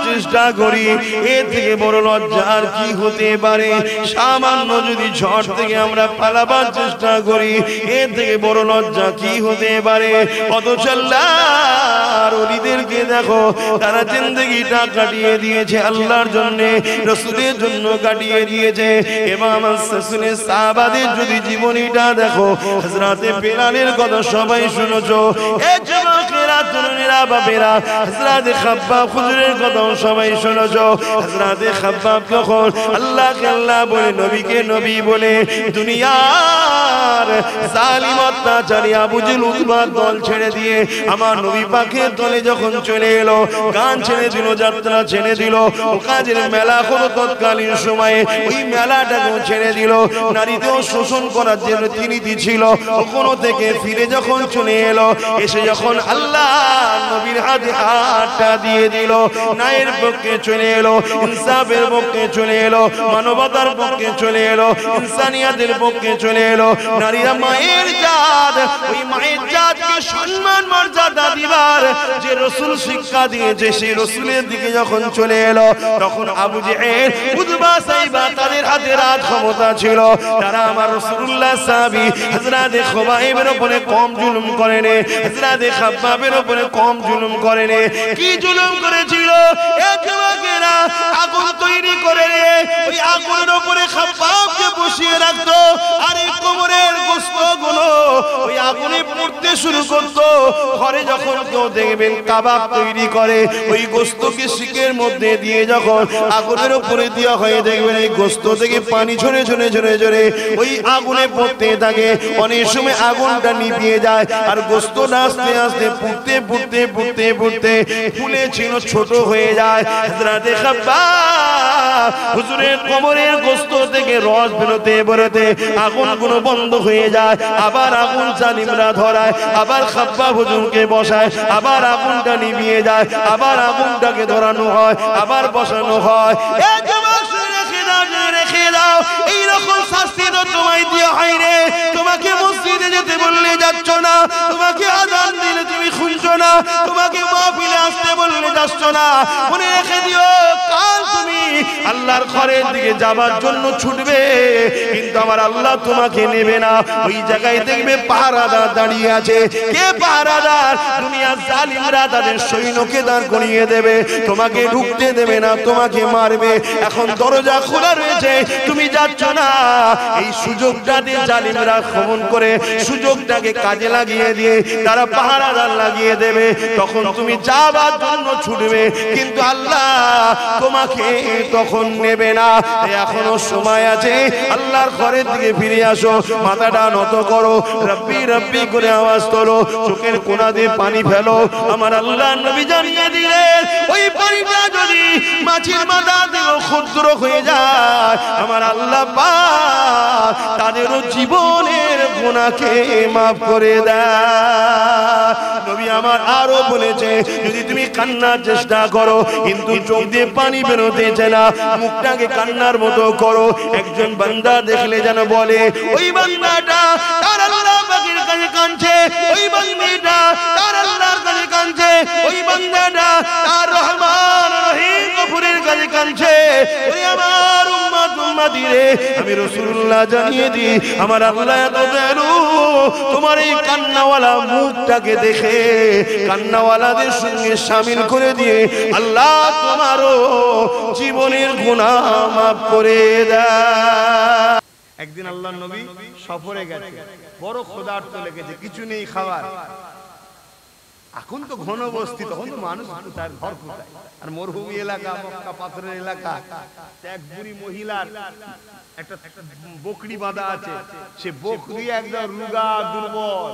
চেষ্টা করি, এর থেকে বড় লজ্জা আর কি হতে পারে? সামান্য যদি ঝড় থেকে আমরা পালাবার চেষ্টা করি, এর থেকে বড় লজ্জা কি হতে পারে? অথচ আল্লাহর ওলিদেরকে দেখো, তারা জিন্দেগিটা কাটিয়ে দিয়েছে আল্লাহর জন্য, রাসূলের জন্য কাটিয়ে দিয়েছে। ইমাম রাসূলের সাহাবাদের যদি জীবনীটা দেখো, হযরতে বেলালের কথা সবাই শুনেছো। এই যুবকেরা, তরুণেরা, বাবেরা, হযরতে খাব্বাব হুজুরের কথা সবাই শুনেছো। হযরতে খাব্বাব যখন আল্লাহকে আল্লাহ বলে, নবীকে নবী বলে, দুনিয়ার জালিম অত্যাচারী আবু জেহেল উতবার দল ছেড়ে দিয়ে আমার নবী পাকের দলে যখন চলে এলো, গান ছেড়ে দিল, যাত্রা ছেড়ে দিল, কাজের মেলা হলো তৎকালীন সময়ে, ওই মেলাটাকেও ছেড়ে দিল, নারীদেরও শোষণ করার যে রীতিনীতি ছিল ওখানো থেকে ফিরে যখন চলে এলো, এসে যখন আল্লাহ নবীর হাতে হাতটা দিয়ে দিল, ন্যায়ের পক্ষে চলে এলো, ইনসাফের পক্ষে চলে এলো, মানবতার পক্ষে চলে এলো, ইনসানিয়াতের পক্ষে চলে এলো। নারীরা মায়ের জাত, ওই মায়ের জাতকে সম্মান মর্যাদা দিবার যে রাসূল শিক্ষা দিয়েছে, সেই রাসূলের দিকে যখন চলে এলো, তখন আবু জেহেল, উতবা, সাইবা তাদের হাতে রাজ ক্ষমতা ছিল। তারা আমার রাসূলুল্লাহ সাহাবী হযরতে খুবাইবের উপরে কম জুলুম করেনি, হযরতে খাব্বাবের উপরে কম জুলুম করেনি। কি জুলুম করেছিল? এই যুবকেরা আগুন তৈরি করে ওই আগুনের উপরে খাব্বাবকে বসিয়ে রাখতো, আর এই কোমরের গোশতগুলো ওই আগুনে পুড়তে শুরু করতো। ঘরে যখন কেউ দেখবেন কাবাব তৈরি করে, ওই গোশতকে শিকের মধ্যে দিয়ে যখন আগুনের উপরে দেওয়া হয়, দেখবেন এই গোশত থেকে পানি ঝরে ঝরে ঝরে ঝরে ওই আগুনে পড়তে থাকে। অনেক সময় আগুনটা নিভিয়ে যায়, আর গোশতটা আস্তে আস্তে পুড়তে পুড়তে পুড়তে পুড়তে ফুলে ছিল ছোট হয়ে যায়। হযরতে খাব্বাব হুজুরের কোমরের গোশত থেকে রস বেরোতে বেরোতে আগুনগুলো বন্ধ হয়ে যায়, আবার আগুন জালিমরা ধরায়, আবার খাব্বাব হুজুরকে বসায়, আবার আগুনটা নিভিয়ে যায়, আবার আগুনটাকে ধরানো হয়, আবার বসানো হয়। রেখে দাও, এইরকম শাস্তি তো তোমায় দেওয়া হয় রে। তোমাকে মসজিদে যেতে বললে যাচ্ছ না, তোমাকে আযান দিলে তুমি শুনছো না, তোমাকে মাহফিলে আসতে বললে যাচ্ছ না। মনে রেখে দিও, কাল তুমি আল্লাহর ঘরের দিকে যাবার জন্য ছুটবে, কিন্তু আমার আল্লাহ তোমাকে নেবে না। ওই জায়গায় দেখবে পাহারাদার দাঁড়িয়ে আছে। কে পাহারাদার? দুনিয়ার জালিমরা তাদের সৈন্যকে দাঁড় করিয়ে দেবে, তোমাকে ঢুকতে দেবে না, তোমাকে মারবে। এখন দরজা খোলা রয়েছে, তুমি যাচ্ছ না। এই সুযোগটা দিয়ে জালিমরা আক্রমণ করে সুযোগটাকে কাজে লাগিয়ে দিয়ে তারা পাহারাদার লাগিয়ে দেবে, তখন তুমি যাবার জন্য ছুটবে, কিন্তু আল্লাহ তোমাকে তখন নেবে না। এখনো সময় আছে, আল্লাহর ঘরের দিকে ফিরে আসো, মাথাটা নত করো, রব্বি রব্বি করে আওয়াজ তোলো, চোখের কোনা দিয়ে পানি ফেলো। আমার আল্লাহ নবী জানিয়ে দিলেন, ওই পানিটা যদি মাছির মাথা থেকে ক্ষুদ্র হয়ে যায়, আমার আল্লাহ পাক তাদেরও জীবনের গুনাহকে মাফ করে দেয়। নবী আমার আরো বলেছে, যদি তুমি কান্নার চেষ্টা করো কিন্তু চোখ দিয়ে পানি বেরোতেছে না, মুখটাকে কান্নার মতো করো। একজন বান্দা দেখলে যেন বলে, ওই বান্দাটা তার আল্লাহ পাকের কাছে কাঁদছে, ওই বান্দিটা তার আল্লাহর কাছে কাঁদছে, ওই বান্দাটা তার রহমান রহিম গফুরের কাছে কাঁদছে। ওই আমার উম্মত উম্মতি রে, আমি রাসূলুল্লাহ জানিয়ে দিই, আমার আল্লাহ এত দয়ালু, তোমার এই কান্নাওয়ালা মুখটাকে দেখে কান্নাওয়ালাদের সঙ্গে শামিল করে দিয়ে আল্লাহ তোমারও জীবনের গুনাহ মাফ করে দেয়। একদিন আল্লাহর নবী সফরে গেছে, বড় ক্ষুধার্ত লেগেছে, কিছু নেই খাবার। এখন তো ঘন বস্তি, তখন তো মানুষ তার ঘর কোথায়, আর মরুভূমি এলাকা, মক্কা পাথরের এলাকা। এক বুড়ি মহিলার একটা বকরি বাঁধা আছে, সে বকরি একদম রুগা দুর্বল,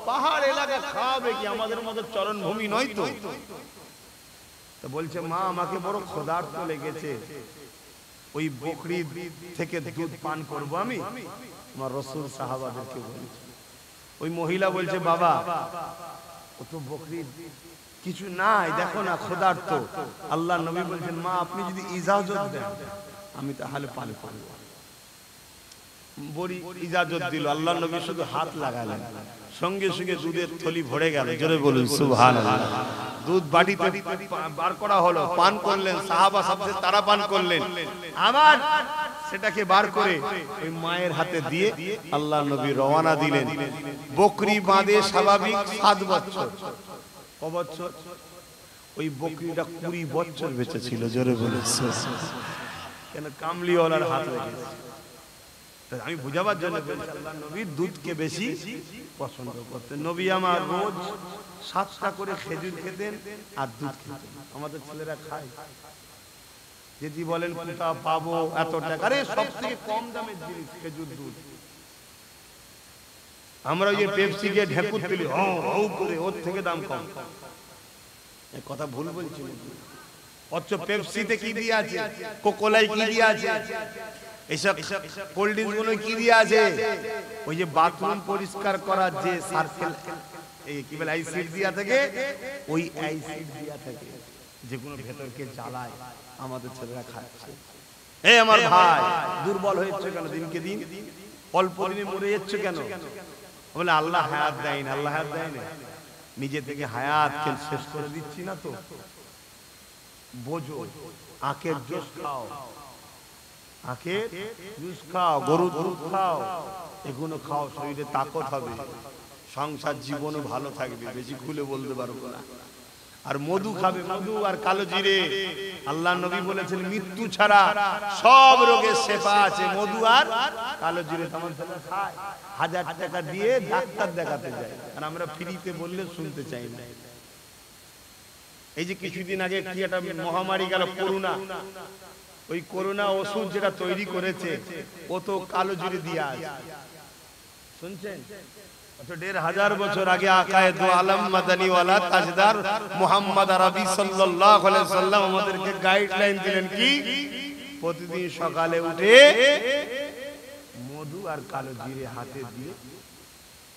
পাহাড় এলাকা, খাওয়াবে কি? আমাদের মতো চরণভূমি নয় তো। তো বলছে, মা আমাকে বড় ক্ষুধার্ত লেগেছে, ওই বকরি থেকে দুধ পান করবো আমি। আমার রাসূল সাহাবাদেরকে বলেছে। ওই মহিলা বলছে, বাবা ও তো বকরি কিছু নাই, দেখো না ক্ষুধার্ত। আল্লাহ নবী বলছেন, মা আপনি যদি ইজাজত দেন আমি তাহলে পান করব। বড়ি ইজাজত দিল, আল্লাহ নবী শুধু হাত লাগালেন, সঙ্গে সঙ্গে দুধের থলি ভরে গেল। জোরে বলুন সুবহানাল্লাহ। দুধ বাটিতে বার করা হলো, পান করলেন সাহাবা সাথে, তারা পান করলেন। আবার সেটাকে বার করে ওই মায়ের হাতে দিয়ে আল্লাহ নবী রওনা দিলেন। বকরি বাঁধে স্বাভাবিক 7 বছর। ক বছর? ওই বকরিটা 20 বছর বেঁচে ছিল। জোরে বলে কেন? কামলিওয়ালার হাত লেগেছে। আমি বুঝাবার জন্য বলছি, আল্লাহ নবী দুধকে বেশি পছন্দ করতেন। নবী আমার রোজ 7টা করে খেজুর খেতেন আর দুধ খেতেন। আমাদের ছেলেরা খায়, যদি বলেন কোথা পাবো এত টাকা, আরে সব থেকে কম দামের জিনিস খেজুর দুধ। আমরা ওই যে পেপসি কে ঢেকুর তুলি হো হো করে, ওর থেকে দাম কম। এই কথা ভুল বলছি? অথচ পেপসিতে কি দিয়ে আছে, কোকোলাই কি দিয়ে আছে, এইসব কোল্ড ড্রিঙ্কস গুলো কি দিয়ে আছে? ওই যে বাথরুম পরিষ্কার করার যে সার্কেল, এই কি বলে অ্যাসিড দিয়া থাকে, ওই অ্যাসিড দিয়া থাকে, যেগুলো ভেতরকে জ্বালায়। আমাদের ছেলেরা খাচ্ছে। এই আমার ভাই, দুর্বল হয়েছে কেন দিনকে দিন? অল্প দিনে মরে যাচ্ছে কেন? বলে আল্লাহ হায়াত দেয় না। আল্লাহ হায়াত দেয় না, নিজে থেকে হায়াত শেষ করে দিচ্ছি না তো। বোঝো, আখের জুস খাও, আখের জুস খাও, গরুর দুধ খাও, এগুলো খাও, শরীরে তাকত হবে, সংসার জীবনও ভালো থাকবে। বেশি খুলে বলতে পারবো না। আর মধু খাবে, মধু আর কালো জিরে। আল্লাহ নবী বলেছেন মৃত্যু ছাড়া সব রোগের শেফা আছে মধু আর কালো জিরে। তেমন খায়, 1000 টাকা দিয়ে ডাক্তার দেখাতে যায়, আর আমরা ফ্রিতে বললে শুনতে চাই না। এই যে কিছুদিন আগে কি একটা মহামারী গেল, করোনা। ওই করোনা ওষুধ যেটা তৈরি করেছে, ও তো কালো জিরে দিয়ে আছে, শুনছেন? 1500 বছর আগে আকায়ে দো আলম মাদানী ওয়ালা তাজদার মুহাম্মদ আরবি সাল্লাল্লাহু আলাইহি সাল্লাম আমাদেরকে গাইডলাইন দিলেন কি? প্রতিদিন সকালে উঠে মধু আর কালো জিরে হাতে দিয়ে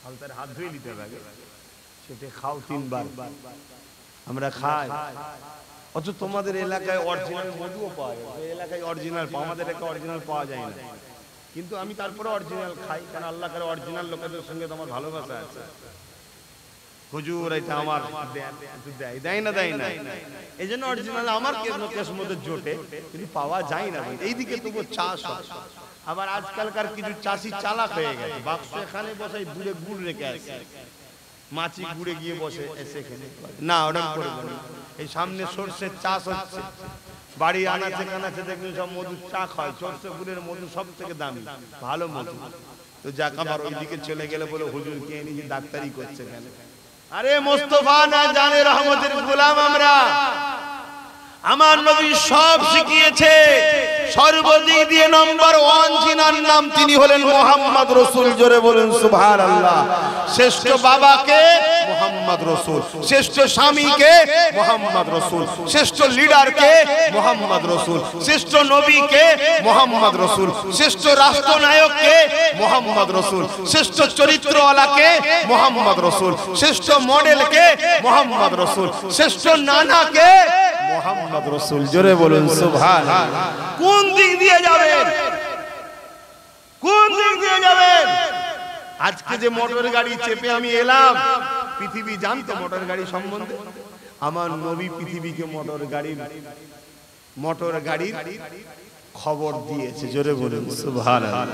হালকার হাত ধুয়ে নিতে হবে, সেটা খাও 3 বার। আমরা খাই, অথচ তোমাদের এলাকায় অরিজিনাল মধুও পাওয়া যায়। এই এলাকায় অরিজিনাল, আমাদের এলাকায় অরিজিনাল পাওয়া যায় না। কিন্তু আমি তারপরে অরিজিনাল খাই, কারণ আল্লাহ করে অরিজিনাল লোকেদের সঙ্গে তো আমার ভালোবাসা আছে। হুজুর এটা আমার দেয় না, দেয় না, এই জন্য অরিজিনাল আমার কেস মধ্যে জোটে, কিন্তু পাওয়া যায় না। এইদিকে তবু চাষ হয়। আবার আজকালকার কিছু চাষি চালাক হয়ে গেছে, বাক্স এখানে বসে দূরে গুড় রেখে আসে, মাছি গুড়ে গিয়ে বসে এসে খেলে না, ওটা করবে না। এই সামনে সরষের চাষ হচ্ছে, বাড়ি আনাচে কানাচে দেখবেন সব মধুর চাক হয়। সরষে গুড়ের মধু সব থেকে দামি, ভালো মধু। তো যাক, আবার ওইদিকে চলে গেলে বলে হুজুর কে নিজে ডাক্তারি করছে কেন? আরে মোস্তফা না জানে রহমতের গোলাম আমরা। আমার নবী সব শিখিয়েছে। সর্বদিক দিয়ে নম্বর 1 জিনার নাম তিনি হলেন মুহাম্মদ রাসূল। জোরে বলেন সুবহানাল্লাহ। শ্রেষ্ঠ বাবাকে মুহাম্মদ রাসূল, শ্রেষ্ঠ স্বামীকে মুহাম্মদ রাসূল, শ্রেষ্ঠ লিডারকে মুহাম্মদ রাসূল, শ্রেষ্ঠ নবীকে মুহাম্মদ রাসূল, শ্রেষ্ঠ রাষ্ট্রনায়ককে মুহাম্মদ রাসূল, শ্রেষ্ঠ চরিত্রওয়ালাকে মুহাম্মদ রাসূল, শ্রেষ্ঠ মডেলকে মুহাম্মদ রাসূল, শ্রেষ্ঠ নানাকে মুহাম্মদ রাসূল। জোরে বলুন সুবহানাল্লাহ। কোন দিক দিয়ে যাবেন? কোন দিক দিয়ে যাবেন? আজকে যে মোটর গাড়ি চেপে আমি এলাম, পৃথিবী জানতো মোটর গাড়ি সম্বন্ধে? আমার নবী পৃথিবীকে মোটর গাড়ির খবর দিয়েছে। জোরে বলুন সুবহানাল্লাহ।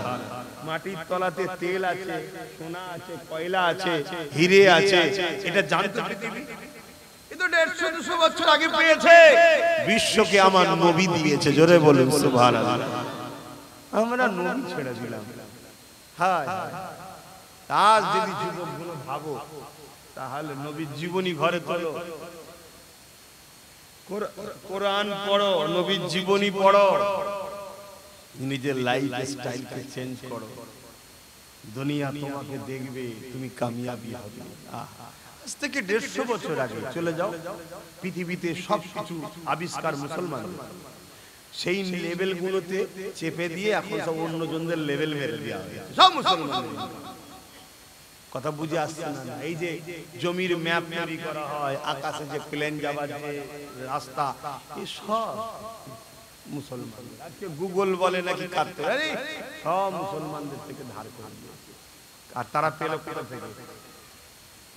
মাটির তলাতে তেল আছে, সোনা আছে, কয়লা আছে, হিরে আছে, এটা জানতো পৃথিবী? এটা 150-200 বছর আগে পেয়েছে। বিশ্বকে আমার নবী দিয়েছে। জোরে বলুন সুবহানাল্লাহ। আমরা নবী ছেড়ে দিলাম। হ্যাঁ, আজ যদি যুবকগুলো ভাবো, তাহলে নবীর জীবনী ঘরে তোলো, কোরআন পড়ো, নবীর জীবনী পড়ো, নিজের লাইফ স্টাইলকে চেঞ্জ করো। দুনিয়া তোমাকে দেখবে, তুমি কামিয়াবি হবে। আজ থেকে 150 বছর আগে চলে যাও, পৃথিবীতে সবকিছু আবিষ্কার মুসলমানদের। সেই লেভেলগুলোতে চেপে দিয়ে এখন সব অন্যজনদের লেভেল মেরে দেওয়া হয়েছে, সব মুসলমানদের। কথা বুঝে আসছে না? এই যে জমির ম্যাপ তৈরি করা হয়, আকাশে যে প্লেন যাবার যে রাস্তা, এই সব মুসলমান। আজকে গুগল বলে নাকি কাটতে, আরে সব মুসলমানদের থেকে ধার করে দিয়েছে। আর তারা পেল কোথা থেকে?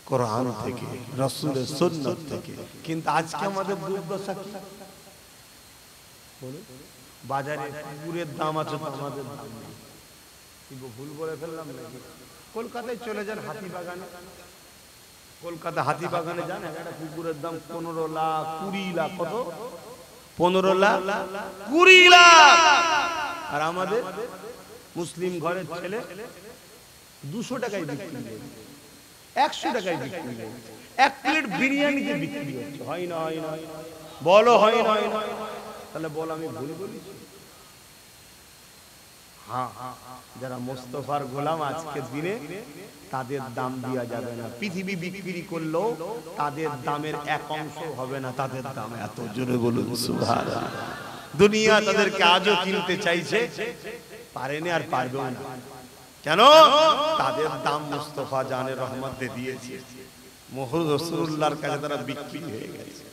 কোরআন থেকে, রাসূলের সুন্নাত থেকে। কিন্তু আজকে আমাদের দুর্দশা কি? বাজারে কুকুরের দাম আছে তো আমাদের দাম নেই। কি ভুল বলে ফেললাম নাকি? কলকাতায় চলে যান হাতিবাগানে, কলকাতা হাতিবাগানে যান, একটা কুকুরের দাম 15 লাখ 20 লাখ। কত? 15 লাখ 20 লাখ। আর আমাদের মুসলিম ঘরের ছেলে 200 টাকায় বিক্রি করে, 100 টাকায় বিক্রি করে, এক প্লেট বিরিয়ানিতে বিক্রি হচ্ছে। হয় না? হয় না? বলো হয় না? হয় না? তাহলে বল আমি ভুল বলেছি? হ্যাঁ, যারা মোস্তফার গোলাম আজকের দিনে তাদের দাম দেওয়া যাবে না। পৃথিবী বিক্রি করলেও তাদের দামের এক অংশ হবে না তাদের দাম। এত জোরে বলুন সুবহানাল্লাহ। দুনিয়া তাদেরকে আজও কিনতে চাইছে, পারেনি আর পারবেও না। কেন? তাদের দাম মুস্তাফা জানে রহমতে দিয়েছে, মুহাম্মদ রাসূলুল্লাহর কাছে তারা বিক্রি হয়ে গেছে।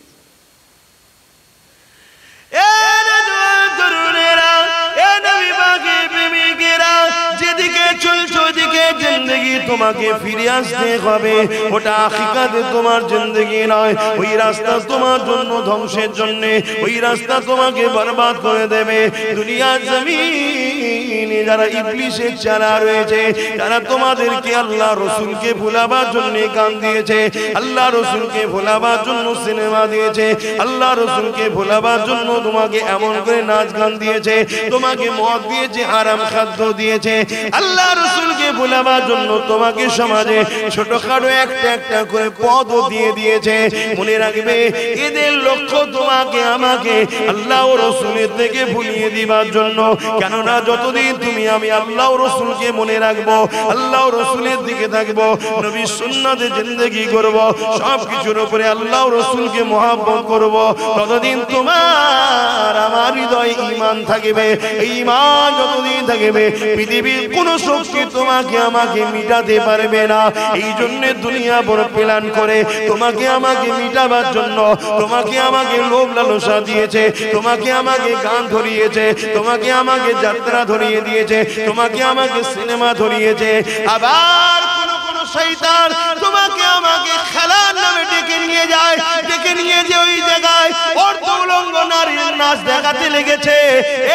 যেদিকে চলছো ওদিকে জিন্দেগি তোমাকে ফিরে আসতে হবে। ওটা হাকিকাতে তোমার জিন্দেগি নয়। ওই রাস্তা তোমার জন্য ধ্বংসের জন্য, ওই রাস্তা তোমাকে বরবাদ করে দেবে। দুনিয়ার জমিনে যারা ইবলিসের চালা রয়েছে, যারা তোমাদেরকে আল্লাহ রসুলকে ভুলাবার জন্য গান দিয়েছে, আল্লাহ রসুলকে ভোলাবার জন্য সিনেমা দিয়েছে, আল্লাহ রসুলকে ভোলাবার জন্য তোমাকে এমন করে নাচ গান দিয়েছে, তোমাকে মদ দিয়েছে, হারাম খাদ্য দিয়েছে, আল্লাহ রসুলকে ভোলাবার জন্য তোমাকে সমাজে ছোটখাটো একটা একটা করে পদও দিয়ে দিয়েছে। মনে রাখবে, এদের লক্ষ্য তোমাকে আমাকে আল্লাহ ও রসুলের থেকে ভুলিয়ে দিবার জন্য। কেননা যতদিন তুমি আমি আল্লাহ ও রসুলকে মনে রাখবো, আল্লাহ ও রসুলের দিকে থাকবো, নবীর সুন্নাতে জিন্দেগি করব, সব কিছুর উপরে আল্লাহ ও রসুলকে মহব্বত করব, ততদিন তোমার আমার হৃদয়ে ঈমান থাকবে। এই ঈমান যতদিন থাকবে পৃথিবীর কোন শক্তি তোমাকে আমাকে মিটাতে পারবে না। এই জন্য দুনিয়া বড় প্ল্যান করে তোমাকে আমাকে মিটাবার জন্য তোমাকে আমাকে লোভ লালসা দিয়েছে, তোমাকে আমাকে গান ধরিয়েছে, তোমাকে আমাকে যাত্রা ধরিয়ে দিয়েছে, তোমাকে আমাকে সিনেমা ধরিয়েছে। আবার কোন শয়তান তোমাকে আমাকে খেলার নামে ডেকে নিয়ে যায়, ডেকে নিয়ে যে ওই জায়গায় অর্ধউলঙ্গ নারীর নাচ দেখাতে লেগেছে।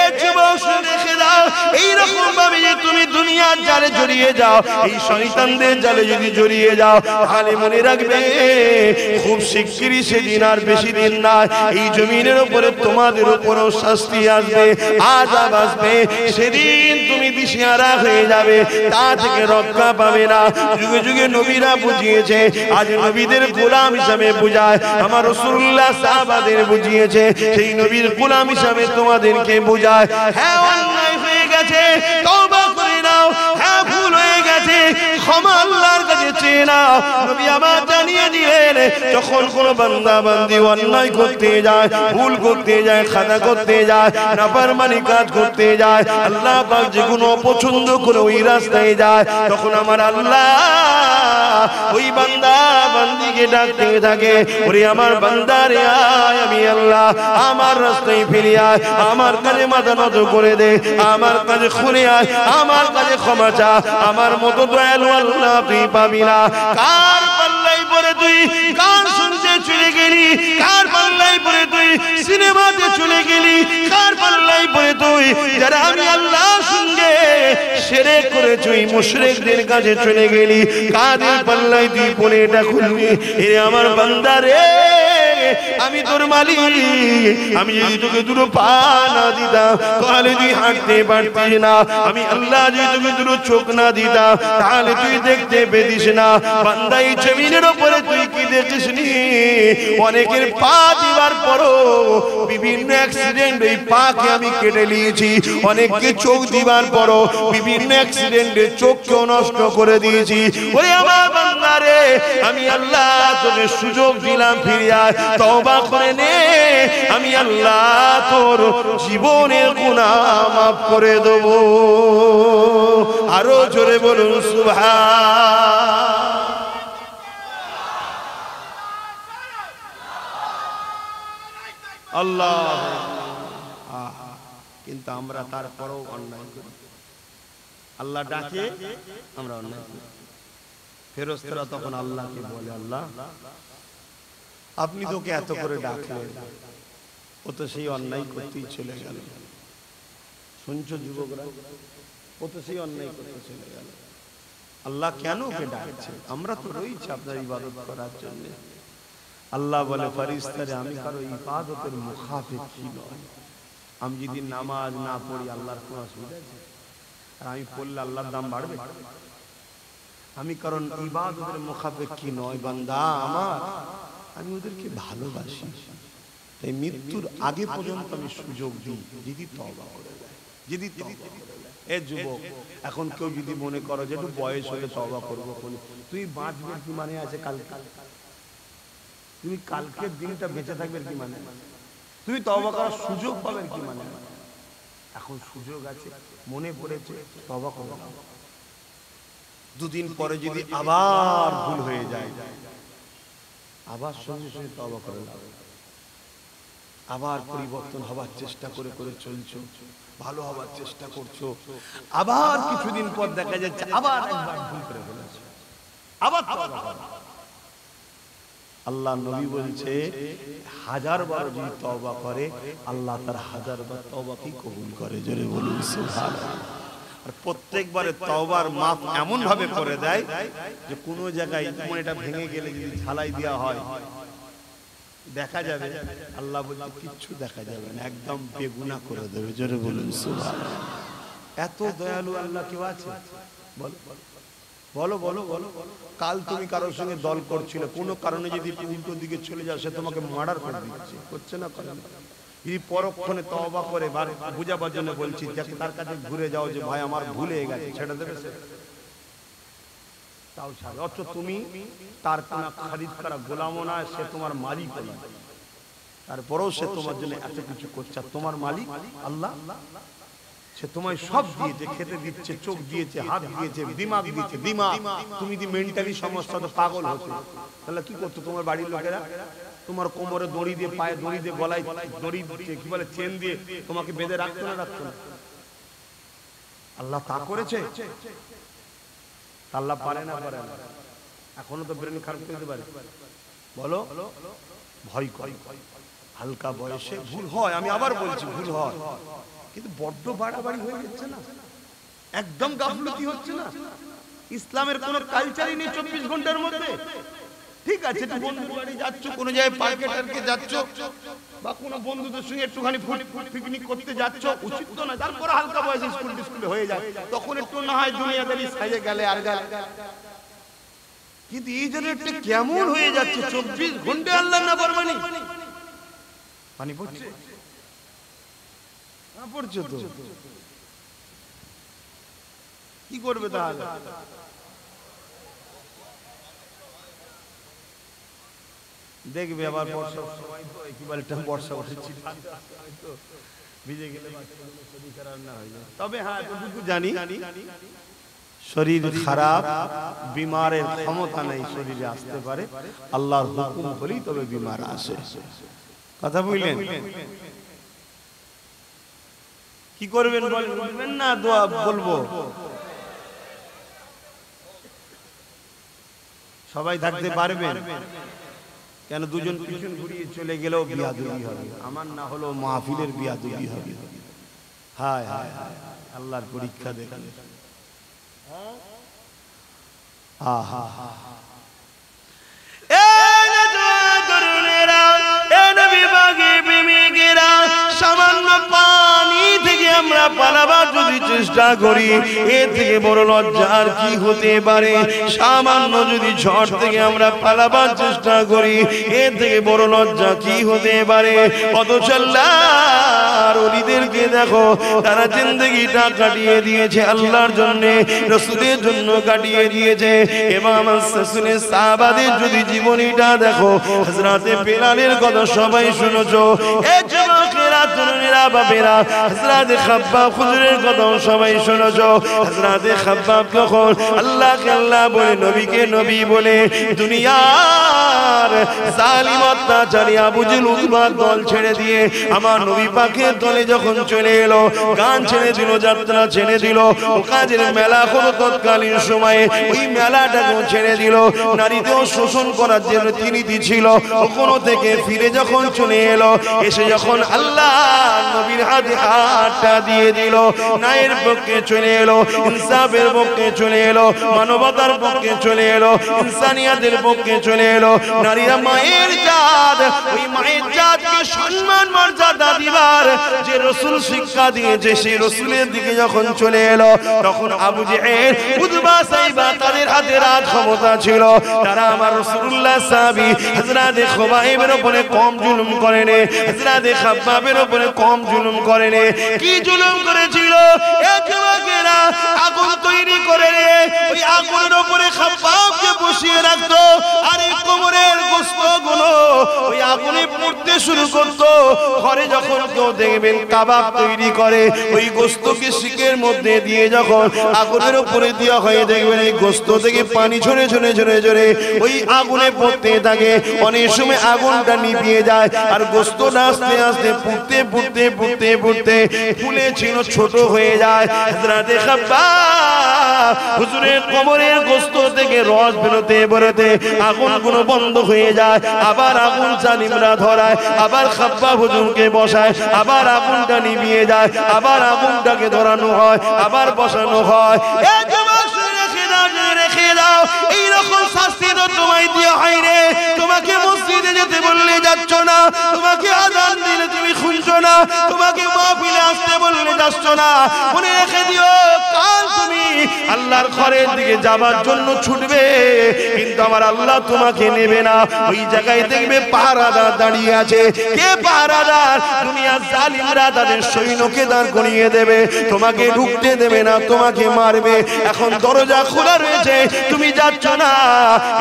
এই যুবক দেখে দাও, এইরকম ভাবে তুমি দুনিয়ার জালে জড়িয়ে যাও, এই শয়তানদের জালে যদি জড়িয়ে যাও, তাহলে মনে রাখবে খুব শিগগিরই সেদিন, আর বেশি দিন না, এই জমিনের উপরে তোমাদের উপরও শাস্তি আসবে, আযাব আসবে। সেদিন তুমি দিশেহারা হয়ে যাবে, তা থেকে রক্ষা পাবে না। যুগে যুগে নবীরা বুঝিয়েছে, আজ নবীদের গোলাম হিসাবে বুঝায়, আমার রাসূলুল্লাহ সাহাবাদের বুঝিয়েছে, সেই নবীর গোলাম হিসাবে তোমাদেরকে বুঝায়। হ্যাঁ, অন্যায় হয়ে গেছে, তওবা করে নাও। হ্যাঁ, ভুল হয়ে গেছে, ক্ষমা আল্লাহর কাছে চেয়ে নাও। নবী আমার জানিয়ে দিলেন, যখন কোন বান্দা বান্দি অন্যায় করতে যায়, ভুল করতে যায়, খাতা করতে যায়, নাফরমানি কাজ করতে যায়, আল্লাহ পাক যেগুলো অপছন্দ করে ওই রাস্তায় যায়, তখন আমার আল্লাহ ওই বান্দা বান্দিকে ডাকতে থাকে, ওরে আমার বান্দা রে আয়, আমি আল্লাহ আমার রাস্তায় ফিরে আয়, আমার কাছে মাথা নত করে দে, আমার কাছে খুলে আয়, আমার কাছে ক্ষমা চা। আমার মতো দয়ালু আল্লাহ তুই পাবি না। কার পাল্লাই পড়ে তুই গান শুনতে চলে গেলি, কার পাল্লাই পড়ে তুই সিনেমাতে চলে গেলি, কার পাল্লাই পড়ে তুই যারা আমি আল্লাহ সঙ্গে শিরক করেছ ওই মুশরিকদের কাছে চলে গেলি, কাদের পাল্লাই তুই পড়ে এটা খুলবি? এ আমার বান্দা রে, আমি তোর মালিক, আমি যদি তোকে দুটো পা না দিতাম তাহলে তুই হাঁটতে পারতিস না, আমি আল্লাহ যদি তোকে দুটো চোখ না দিতাম তাহলে তুই দেখতে পেতিস না। বান্দা, এই জমিনের উপরে তুই কি দেখিস নি? অনেকের পা দিবার পরও বিভিন্ন অ্যাক্সিডেন্ট এই পাকে আমি কেটে নিয়েছি, অনেককে চোখ দিবার পরও বিভিন্ন অ্যাক্সিডেন্টে চোখকেও নষ্ট করে দিয়েছি। ওই আমার বান্দা রে, আমি আল্লাহ তোকে সুযোগ দিলাম, ফিরে আয়, তওবা করে নে, আমি আল্লাহ তোর জীবনের গুনাহ মাফ করে দেব। আরো জোরে বলুন সুবহান। আল্লাহ। কিন্তু আমরা তারপরেও অন্যায় করি, আল্লাহ ডাকে আমরা অন্যায় করি। ফেরেশতারা তখন আল্লাহকে বলে, আল্লাহ আপনি তো ওকে এত করে ডাকলেন, ও তো সেই অন্যায় করতেই চলে গেল। শুনছো যুবকরা, ও তো সেই অন্যায় করতে চলে গেল। আল্লাহ কেন ওকে ডাকছে? আমরা তো রয়েছি আপনার ইবাদত করার জন্য। আল্লাহ বলে, ফেরেশতারে আমি কারো ইবাদতের মুখাপেক্ষী নয়। আমি যদি নামাজ না পড়ি আল্লাহর কোনো অসুবিধা আছে? আর আমি পড়লে আল্লাহর দাম বাড়বে? আমি কারণ ইবাদতের মুখাপেক্ষী নয় বান্দা আমার, আমি ওদেরকে ভালোবাসি। তাই মৃত্যুর আগে পর্যন্ত আমি সুযোগ দিই যদি তওবা করে দেয়, যদি তওবা করে দেয়। এ যুবক, এখন কেউ যদি মনে করো যে একটু বয়স হলে তওবা করবো, তুমি বাঁচবে কি মানে আছে? কালকে তুমি কালকের দিনটা বেঁচে থাকবে কি মানে? তুমি তওবা করার সুযোগ পাবে কি মানে? এখন সুযোগ আছে, মনে পড়েছে, তওবা করো। দুদিন পরে যদি আবার ভুল হয়ে যায়, আবার সঙ্গে সঙ্গে তওবা করে দাও। আবার পরিবর্তন হবার চেষ্টা করে করে চলছো, ভালো হবার চেষ্টা করছো। আবার কিছুদিন পর দেখা যাচ্ছে আবার একবার ভুল করে ফেলেছো, আবার তওবা করো। আল্লাহ নবী বলছে, 1000 বার যদি তওবা করে আল্লাহ তার 1000 বার তওবাকে কবুল করে। জোরে বলুন সুবহানাল্লাহ। আর প্রত্যেকবারে তওবার মাফ এমন ভাবে করে দেয় যে কোনো জায়গায় এটা ভেঙে গেলে যদি ঝালাই দেওয়া হয় দেখা যাবে, আল্লাহ বলছে কিচ্ছু দেখা যাবে না, একদম বেগুনাহ করে দেবে। জোরে বলুন সুবহানাল্লাহ। এত দয়ালু আল্লাহ কেউ আছে? বলো বলো বলো। কাল তুমি কারোর সঙ্গে দল করছিলে, কোনো কারণে যদি উল্টো দিকে চলে যাও, সে তোমাকে মার্ডার করে দিচ্ছে, করছে না? করে না? যদি পরক্ষণে তওবা করে বুঝাবার জন্য বলছি, যাকে তার কাছে ঘুরে যাও যে ভাই আমার ভুলে গেছে, ছেড়ে দেবে সে? তাও ছাড়ে। অথচ তুমি তার কোন খরিদ করা গোলামও না, সে তোমার মালিক না, তারপরেও সে তোমার জন্য এত কিছু করছে। তোমার মালিক আল্লাহ, সে তোমায় সব দিয়েছে, খেতে দিচ্ছে, চোখ দিয়েছে, হাত দিয়েছে, দিমাগ দিয়েছে। দিমাগ, তুমি যদি মেন্টালি সমস্যা তো পাগল হতো, তাহলে কি করতো তোমার বাড়ির লোকেরা? তোমার কোমরে দড়ি দিয়ে, পায়ে দড়ি দিয়ে, গলায় দড়ি দিয়ে, কি বলে চেন দিয়ে তোমাকে বেঁধে রাখতো না? রাখতো না? আল্লাহ তা করেছে? আল্লাহ পারে না? পারে না? এখনো তো ব্রেন খারাপ করতে পারে। বলো, ভয় করে। হালকা বয়সে ভুল হয়, আমি আবার বলছি ভুল হয়, কিন্তু বড্ড বাড়াবাড়ি হয়ে যাচ্ছে না? একদম গাফলতি হচ্ছে না? ইসলামের কোন কালচারই নেই 24 ঘন্টার মধ্যে। ঠিক আছে, একটু বন্ধুর বাড়ি যাচ্ছ, কোন জায়গায় পার্কে টার্কে যাচ্ছ, বা কোন বন্ধুদের সঙ্গে একটুখানি পিকনিক করতে যাচ্ছ, উচিত তো না? তারপর হালকা বয়সে স্কুলে হয়ে যায়, তখন একটু না হয় দুনিয়াদারি সাইজে গেলে আর গেলে। কিন্তু এই জেনারেটটা কেমন হয়ে যাচ্ছে? 24 ঘন্টা আল্লাহর নাফরমানি। পানি পড়ছে না? পড়ছে তো, কি করবে তাহলে? দেখবে আবার বর্ষার সময় তো একেবারে বর্ষা উঠেছে, ভিজে গেলে শরীর খারাপ না হয়ে যায়। তবে হ্যাঁ, এতটুকু জানি, শরীর খারাপ, বিমারের ক্ষমতা নেই শরীরে আসতে পারে, আল্লাহর হুকুম হলেই তবে বিমার আসে। কথা বুঝলেন? কি করবেন বলবেন না? দোয়া বলবো। সবাই থাকতে পারবেন? কেন দুজন পিছন ঘুরিয়ে চলে গেলেও বিয়াদবি হবে, আমার না হলো মাহফিলের বিয়াদবি হবে। হায় হায় হায়, আল্লাহর পরীক্ষা দেখেন। আহা হা, সামান্য পানি থেকে আমরা পালাবার যদি চেষ্টা করি, এর থেকে বড় লজ্জা আর কি হতে পারে? সামান্য যদি ঝড় থেকে আমরা পালাবার চেষ্টা করি, এর থেকে বড় লজ্জা কি হতে পারে? অথচ আল্লাহর ওলিদেরকে দেখো, তারা জিন্দেগিটা কাটিয়ে দিয়েছে আল্লাহর জন্য, রাসূলের জন্য কাটিয়ে দিয়েছে। এবং আমার রাসূলের সাহাবাদের যদি জীবনীটা দেখো, হযরতে বেলালের কথা সবাই শুনেছো। এ যুবকেরা, তরুণেরা, বাবেরা, হযরত খাব্বাব হুজুরের কথা কথাও সবাই শুনেছো হযরতে খাব্বাব যখন আল্লাহকে আল্লাহ বলে নবীকে নবী বলে দুনিয়ার জালিম অত্যাচারী আবু জেহেল উতবার দল ছেড়ে দিয়ে আমার নবী পাকের দলে যখন চলে এলো গান ছেড়ে দিল যাত্রা ছেড়ে দিল কাজের মেলা হলো তৎকালীন সময়ে ওই মেলাটাকেও ছেড়ে দিল নারীদেরও শোষণ করার জন্য তিনি ছিল ওখানে থেকে ফিরে যখন চলে এলো এসে যখন আল্লাহ নবীর হাতে হাতটা দিয়ে দিল ন্যায়ের পক্ষে চলে এলো ইনসাফের পক্ষে চলে এলো মানবতার পক্ষে চলে এলো ইনসানিয়াতের পক্ষে চলে এলো নারীরা মায়ের জাত ওই মায়ের জাতকে সম্মান মর্যাদা দিবার যে রাসূল শিক্ষা দিয়েছে সেই রাসূলের দিকে যখন চলে এলো তখন আবু জেহেল উতবা সাইবা তাদের হাতে রাজ ক্ষমতা ছিল তারা আমার রাসূলুল্লাহ সাহাবী হযরতে খুবাইবের উপরে কম জুলুম করেনি হযরতে খাব্বাবের উপরে কম জুলুম করেনি কি জুলুম করেছিল এক যুবকেরা আগুন তৈরি করে ওই আগুনের উপরে খাব্বাবকে বসিয়ে রাখতো আর এই কোমরের গোশতগুলো ওই আগুনে পুড়তে শুরু করতো ঘরে যখন কেউ দেখবেন কাবাব তৈরি করে ওই গোশতকে শিকের মধ্যে দিয়ে যখন আগুনের উপরে দেওয়া হয় দেখবেন এই গোশত থেকে পানি ঝরে ঝরে ঝরে ঝরে ওই আগুনে পড়তে থাকে অনেক সময় আগুনটা নিভিয়ে যায় আর গোশতটা আস্তে আস্তে পুড়তে পুড়তে পুড়তে পুড়তে ফুলে ছিল ছোট হয়ে যায় হযরতে খাব্বাব হুজুরের কোমরের গোশত থেকে রস বেরোতে বেরোতে আগুনগুলো বন্ধ হয়ে যায় আবার আগুন জালিমরা ধরায় আবার খাব্বাব হুজুরকে বসায় আবার আগুনটা নিভিয়ে যায় আবার আগুনটাকে ধরানো হয় আবার বসানো হয় রেখে দাও এইরকম শাস্তি তো তোমায় দেওয়া হয় রে তোমাকে মসজিদে যেতে বললে যাচ্ছ না তোমাকে আযান দিলে তুমি শুনছো না তোমাকে মাহফিলে আসতে বললে যাচ্ছ না মনে রেখে দিও কাল তুমি আল্লাহর ঘরের দিকে যাবার জন্য ছুটবে কিন্তু আমার আল্লাহ তোমাকে নেবে না ওই জায়গায় দেখবে পাহারাদার দাঁড়িয়ে আছে কে পাহারাদার দুনিয়ার জালিমরা তাদের সৈন্যকে দাঁড় করিয়ে দেবে তোমাকে ঢুকতে দেবে না তোমাকে মারবে এখন দরজা খোলা রয়েছে তুমি যাচ্ছ না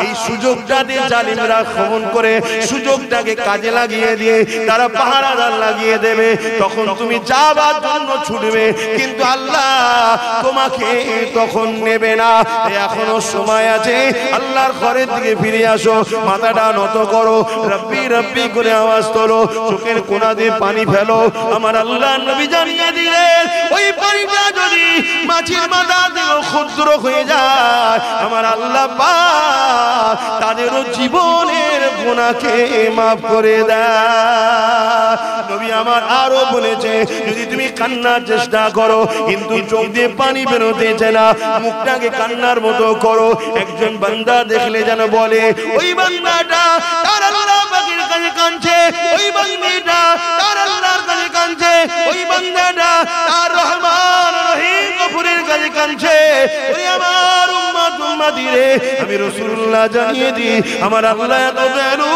এই সুযোগটা দিয়ে জালিমরা খমন করে সুযোগটাকে কাজে লাগিয়ে দিয়ে তারা পাহারাদার লাগিয়ে দেবে তখন তুমি যাবার জন্য ছুটবে কিন্তু আল্লাহ তোমাকে তখন নেবে না এখনো সময় আছে আল্লাহর ঘরের দিকে ফিরে আসো মাথাটা নত করো রব্বি রব্বি করে আওয়াজ তোলো চোখের কোণা দিয়ে পানি ফেলো আমার আল্লাহ নবী জানিয়ে দিলেন ওই পানিটা যদি মাছির মাথা থেকে ক্ষুদ্র হয়ে যায় আমার আল্লাহ পাক তাদেরও জীবনের গুনাহকে maaf করে দেয় নবী আমার আরো বলেছে যদি তুমি কান্নার চেষ্টা করো কিন্তু চোখ দিয়ে পানি বেরোতেছে না মুখটাকে কান্নার মতো করো একজন বান্দা দেখলে যেন বলে ওই বান্দাটা তার আল্লাহ পাকের কাছে কাঁদছে ওই বান্দিটা তার আল্লাহর কাছে কাঁদছে ওই বান্দাটা তার রহমান রহিম গফুরের কাছে কাঁদছে ওই আমার উম্মত উম্মতি রে আমি রাসূলুল্লাহ জানিয়ে দিই আমার আল্লাহ এত দয়ালু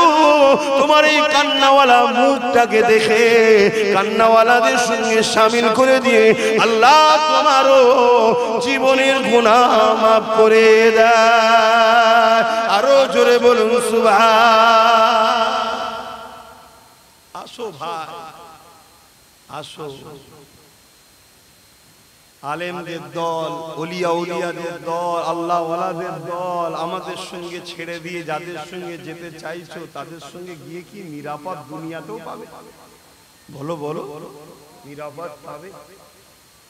তোমার এই কান্নাওয়ালা মুখটাকে দেখে কান্নাওয়ালাদের সঙ্গে শামিল করে দিয়ে আল্লাহ তোমারও জীবনের গুনাহ maaf করে দেয় আরো জোরে বলুন সুবহান আসো ভাই আসো আলেমদের দল ওলিয়া উলিয়াদের দল আল্লাহ ওয়ালাদের দল আমাদের সঙ্গে ছেড়ে দিয়ে যাদের সঙ্গে যেতে চাইছো তাদের সঙ্গে গিয়ে কি নিরাপদ দুনিয়াতেও পাবে বলো বলো নিরাপদ পাবে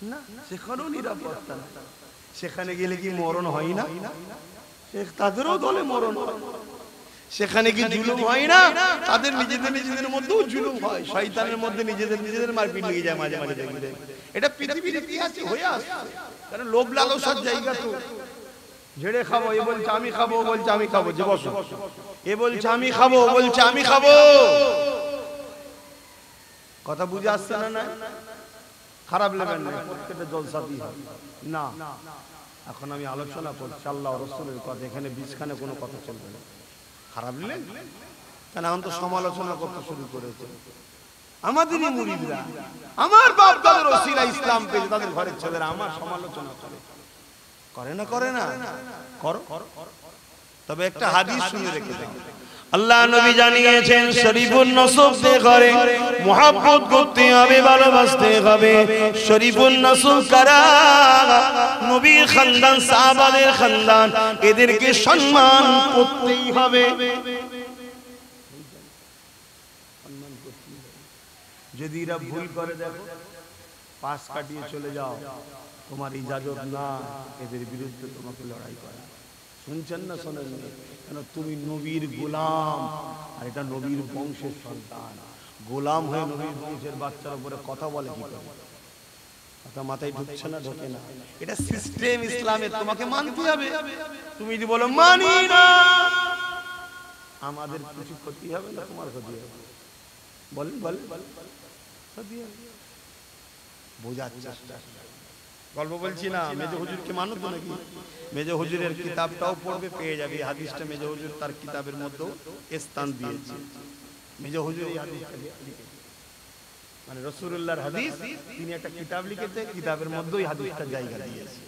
না সেখানেও নিরাপত্তা না সেখানে গেলে কি মরণ হয় না তাদেরও দলে মরণ হয় সেখানে কি জুলুম হয় না তাদের নিজেদের মধ্যেও জুলুম হয় শয়তানের মধ্যে নিজেদের মারপিট লেগে যায় মাঝে মাঝে দেখবে এটা পৃথিবীর ইতিহাসে হয়ে আসছে কারণ লোভ লালসার জায়গা তো ঝেড়ে খাবো এ বলছে আমি খাবো ও বলছে আমি খাবো যে বসো এ বলছে আমি খাবো ও বলছে আমি খাবো কথা বুঝে আসছে না না খারাপ লাগবে না প্রত্যেকটা জলসাতি হয় না এখন আমি আলোচনা করছি আল্লাহ রাসূলের কথা এখানে বিছখানে কোনো কথা চলবে না খারাপ লাগলে কারণ এখন তো সমালোচনা করতে শুরু করেছে আমাদেরই মুরিদরা আমার বাপ দাদার ওসিলা ইসলাম পেয়ে তাদের ঘরের ছেলেরা আমার সমালোচনা করে না করো তবে একটা হাদিস শুনে রেখে দেন, আল্লাহ নবী জানিয়েছেন শরীফুন নসবদের ঘরে মুহাব্বত করতে হবে, ভালোবাসতে হবে। শরীফুন নসব কারা? নবীর খানদান, সাহাবাদের খানদান, এদেরকে সম্মান করতেই হবে। যদি এরা ভুল করে দেখো পাশ কাটিয়ে চলে যাও, তোমার ইজাজত না এদের বিরুদ্ধে তোমাকে লড়াই করা। শুনছেন না শোনেন? কেন তুমি নবীর গোলাম, আর এটা নবীর বংশের সন্তান। গোলাম হয়ে নবীর বংশের বাচ্চার উপরে কথা বলে কি করে? কথা মাথায় ঢুকছে না? ঢোকে না। এটা সিস্টেম ইসলামের, তোমাকে মানতে হবে। তুমি যদি বলো মানি না, আমাদের কিছু ক্ষতি হবে না তোমার ক্ষতি হবে? বলেন বলেন, ক্ষতি হবে। বোঝার চেষ্টা। গল্প বলছি না, মেজো হুজুরকে মানো তো নাকি? মেজো হুজুরের কিতাবটাও পড়বে, পেয়ে যাবে। এই হাদিসটা মেজো হুজুর তার কিতাবের মধ্যেও স্থান দিয়েছে। মেজো হুজুর এই হাদিসটা মানে রাসূলুল্লাহর হাদিস, তিনি একটা কিতাব লিখেছে, কিতাবের মধ্যে এই হাদিসটা জায়গা দিয়েছে।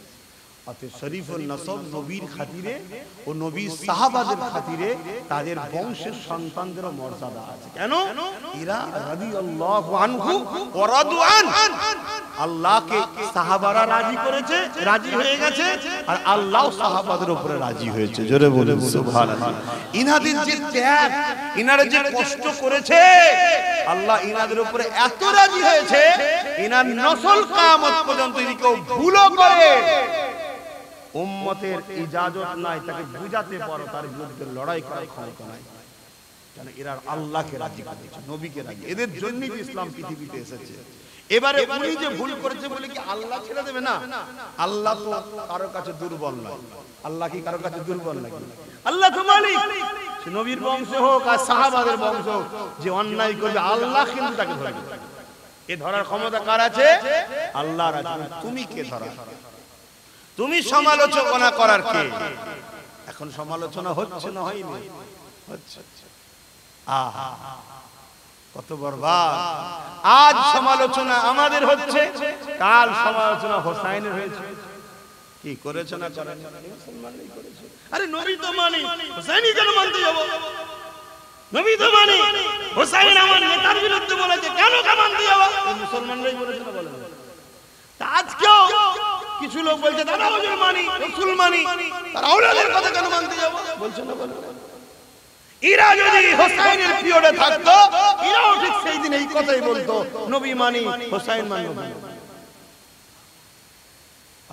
অতএব শরীফুন নসব নবীর খাতিরে ও নবীর সাহাবাদের খাতিরে তাদের বংশের সন্তানদেরও মর্যাদা আছে। কেন? এরা রাদিয়াল্লাহু আনহু ওয়া রাদু আন, আল্লাহকে সাহাবারা রাজি করেছে, রাজি হয়ে গেছে, আর আল্লাহ সাহাবাদের উপরে রাজি হয়েছে। জোরে বলুন সুবহানাল্লাহ। ইনাদের যে ত্যাগ, ইনারা যে কষ্ট করেছে, আল্লাহ ইনাদের উপরে এত রাজি হয়েছে, ইনার নসল কিয়ামত পর্যন্ত যদি কেউ ভুলও করে, উম্মতের ইজাজত নাই তাকে বুঝাতে পারো, তার বিরুদ্ধে লড়াই করার ক্ষমতা নাই। কেন? এরা আল্লাহকে রাজি করেছে, নবীকে রাজি। এদের জন্যই ইসলাম পৃথিবীতে এসেছে। এবারে উনি যে ভুল করেছে বলে কি আল্লাহ ছেড়ে দেবে? না, আল্লাহ তো কারো কাছে দুর্বল নয়। আল্লাহ কি কারো কাছে দুর্বল নাকি? আল্লাহ তো মালিক। সে নবীর বংশ হোক আর সাহাবাদের বংশ হোক, যে অন্যায় করবে আল্লাহ কিন্তু তাকে ধরবে। এ ধরার ক্ষমতা কার আছে? আল্লাহর আছে। তুমি কে ধরা? তুমি সমালোচনা করার কে? এখন সমালোচনা হচ্ছে না হয়নি? হচ্ছে। আহা কত বরবাদ! আজ সমালোচনা আমাদের হচ্ছে, কাল সমালোচনা হোসাইনের হয়েছে। কি করেছে না করেন? মুসলমানই করেছে। আরে নবী তো মানি, হোসাইনি কেন মানতে যাব? নবী তো মানি, হোসাইন আমার নেতার বিরুদ্ধে বলেছে, কেন মানতে যাব? মুসলমানরাই বলেছে না বলেন? আজকেও কিছু লোক বলছে দাদা হুজুর মানি, রাসূল মানি, আর আওলাদের কথা কেন মানতে যাব? বলছে না বলেন? এরা যদি হোসাইনের পিরিয়ডে থাকতো, এরাও ঠিক সেই দিন এই কথাই বলতো, নবী মানি, হোসাইন মানি।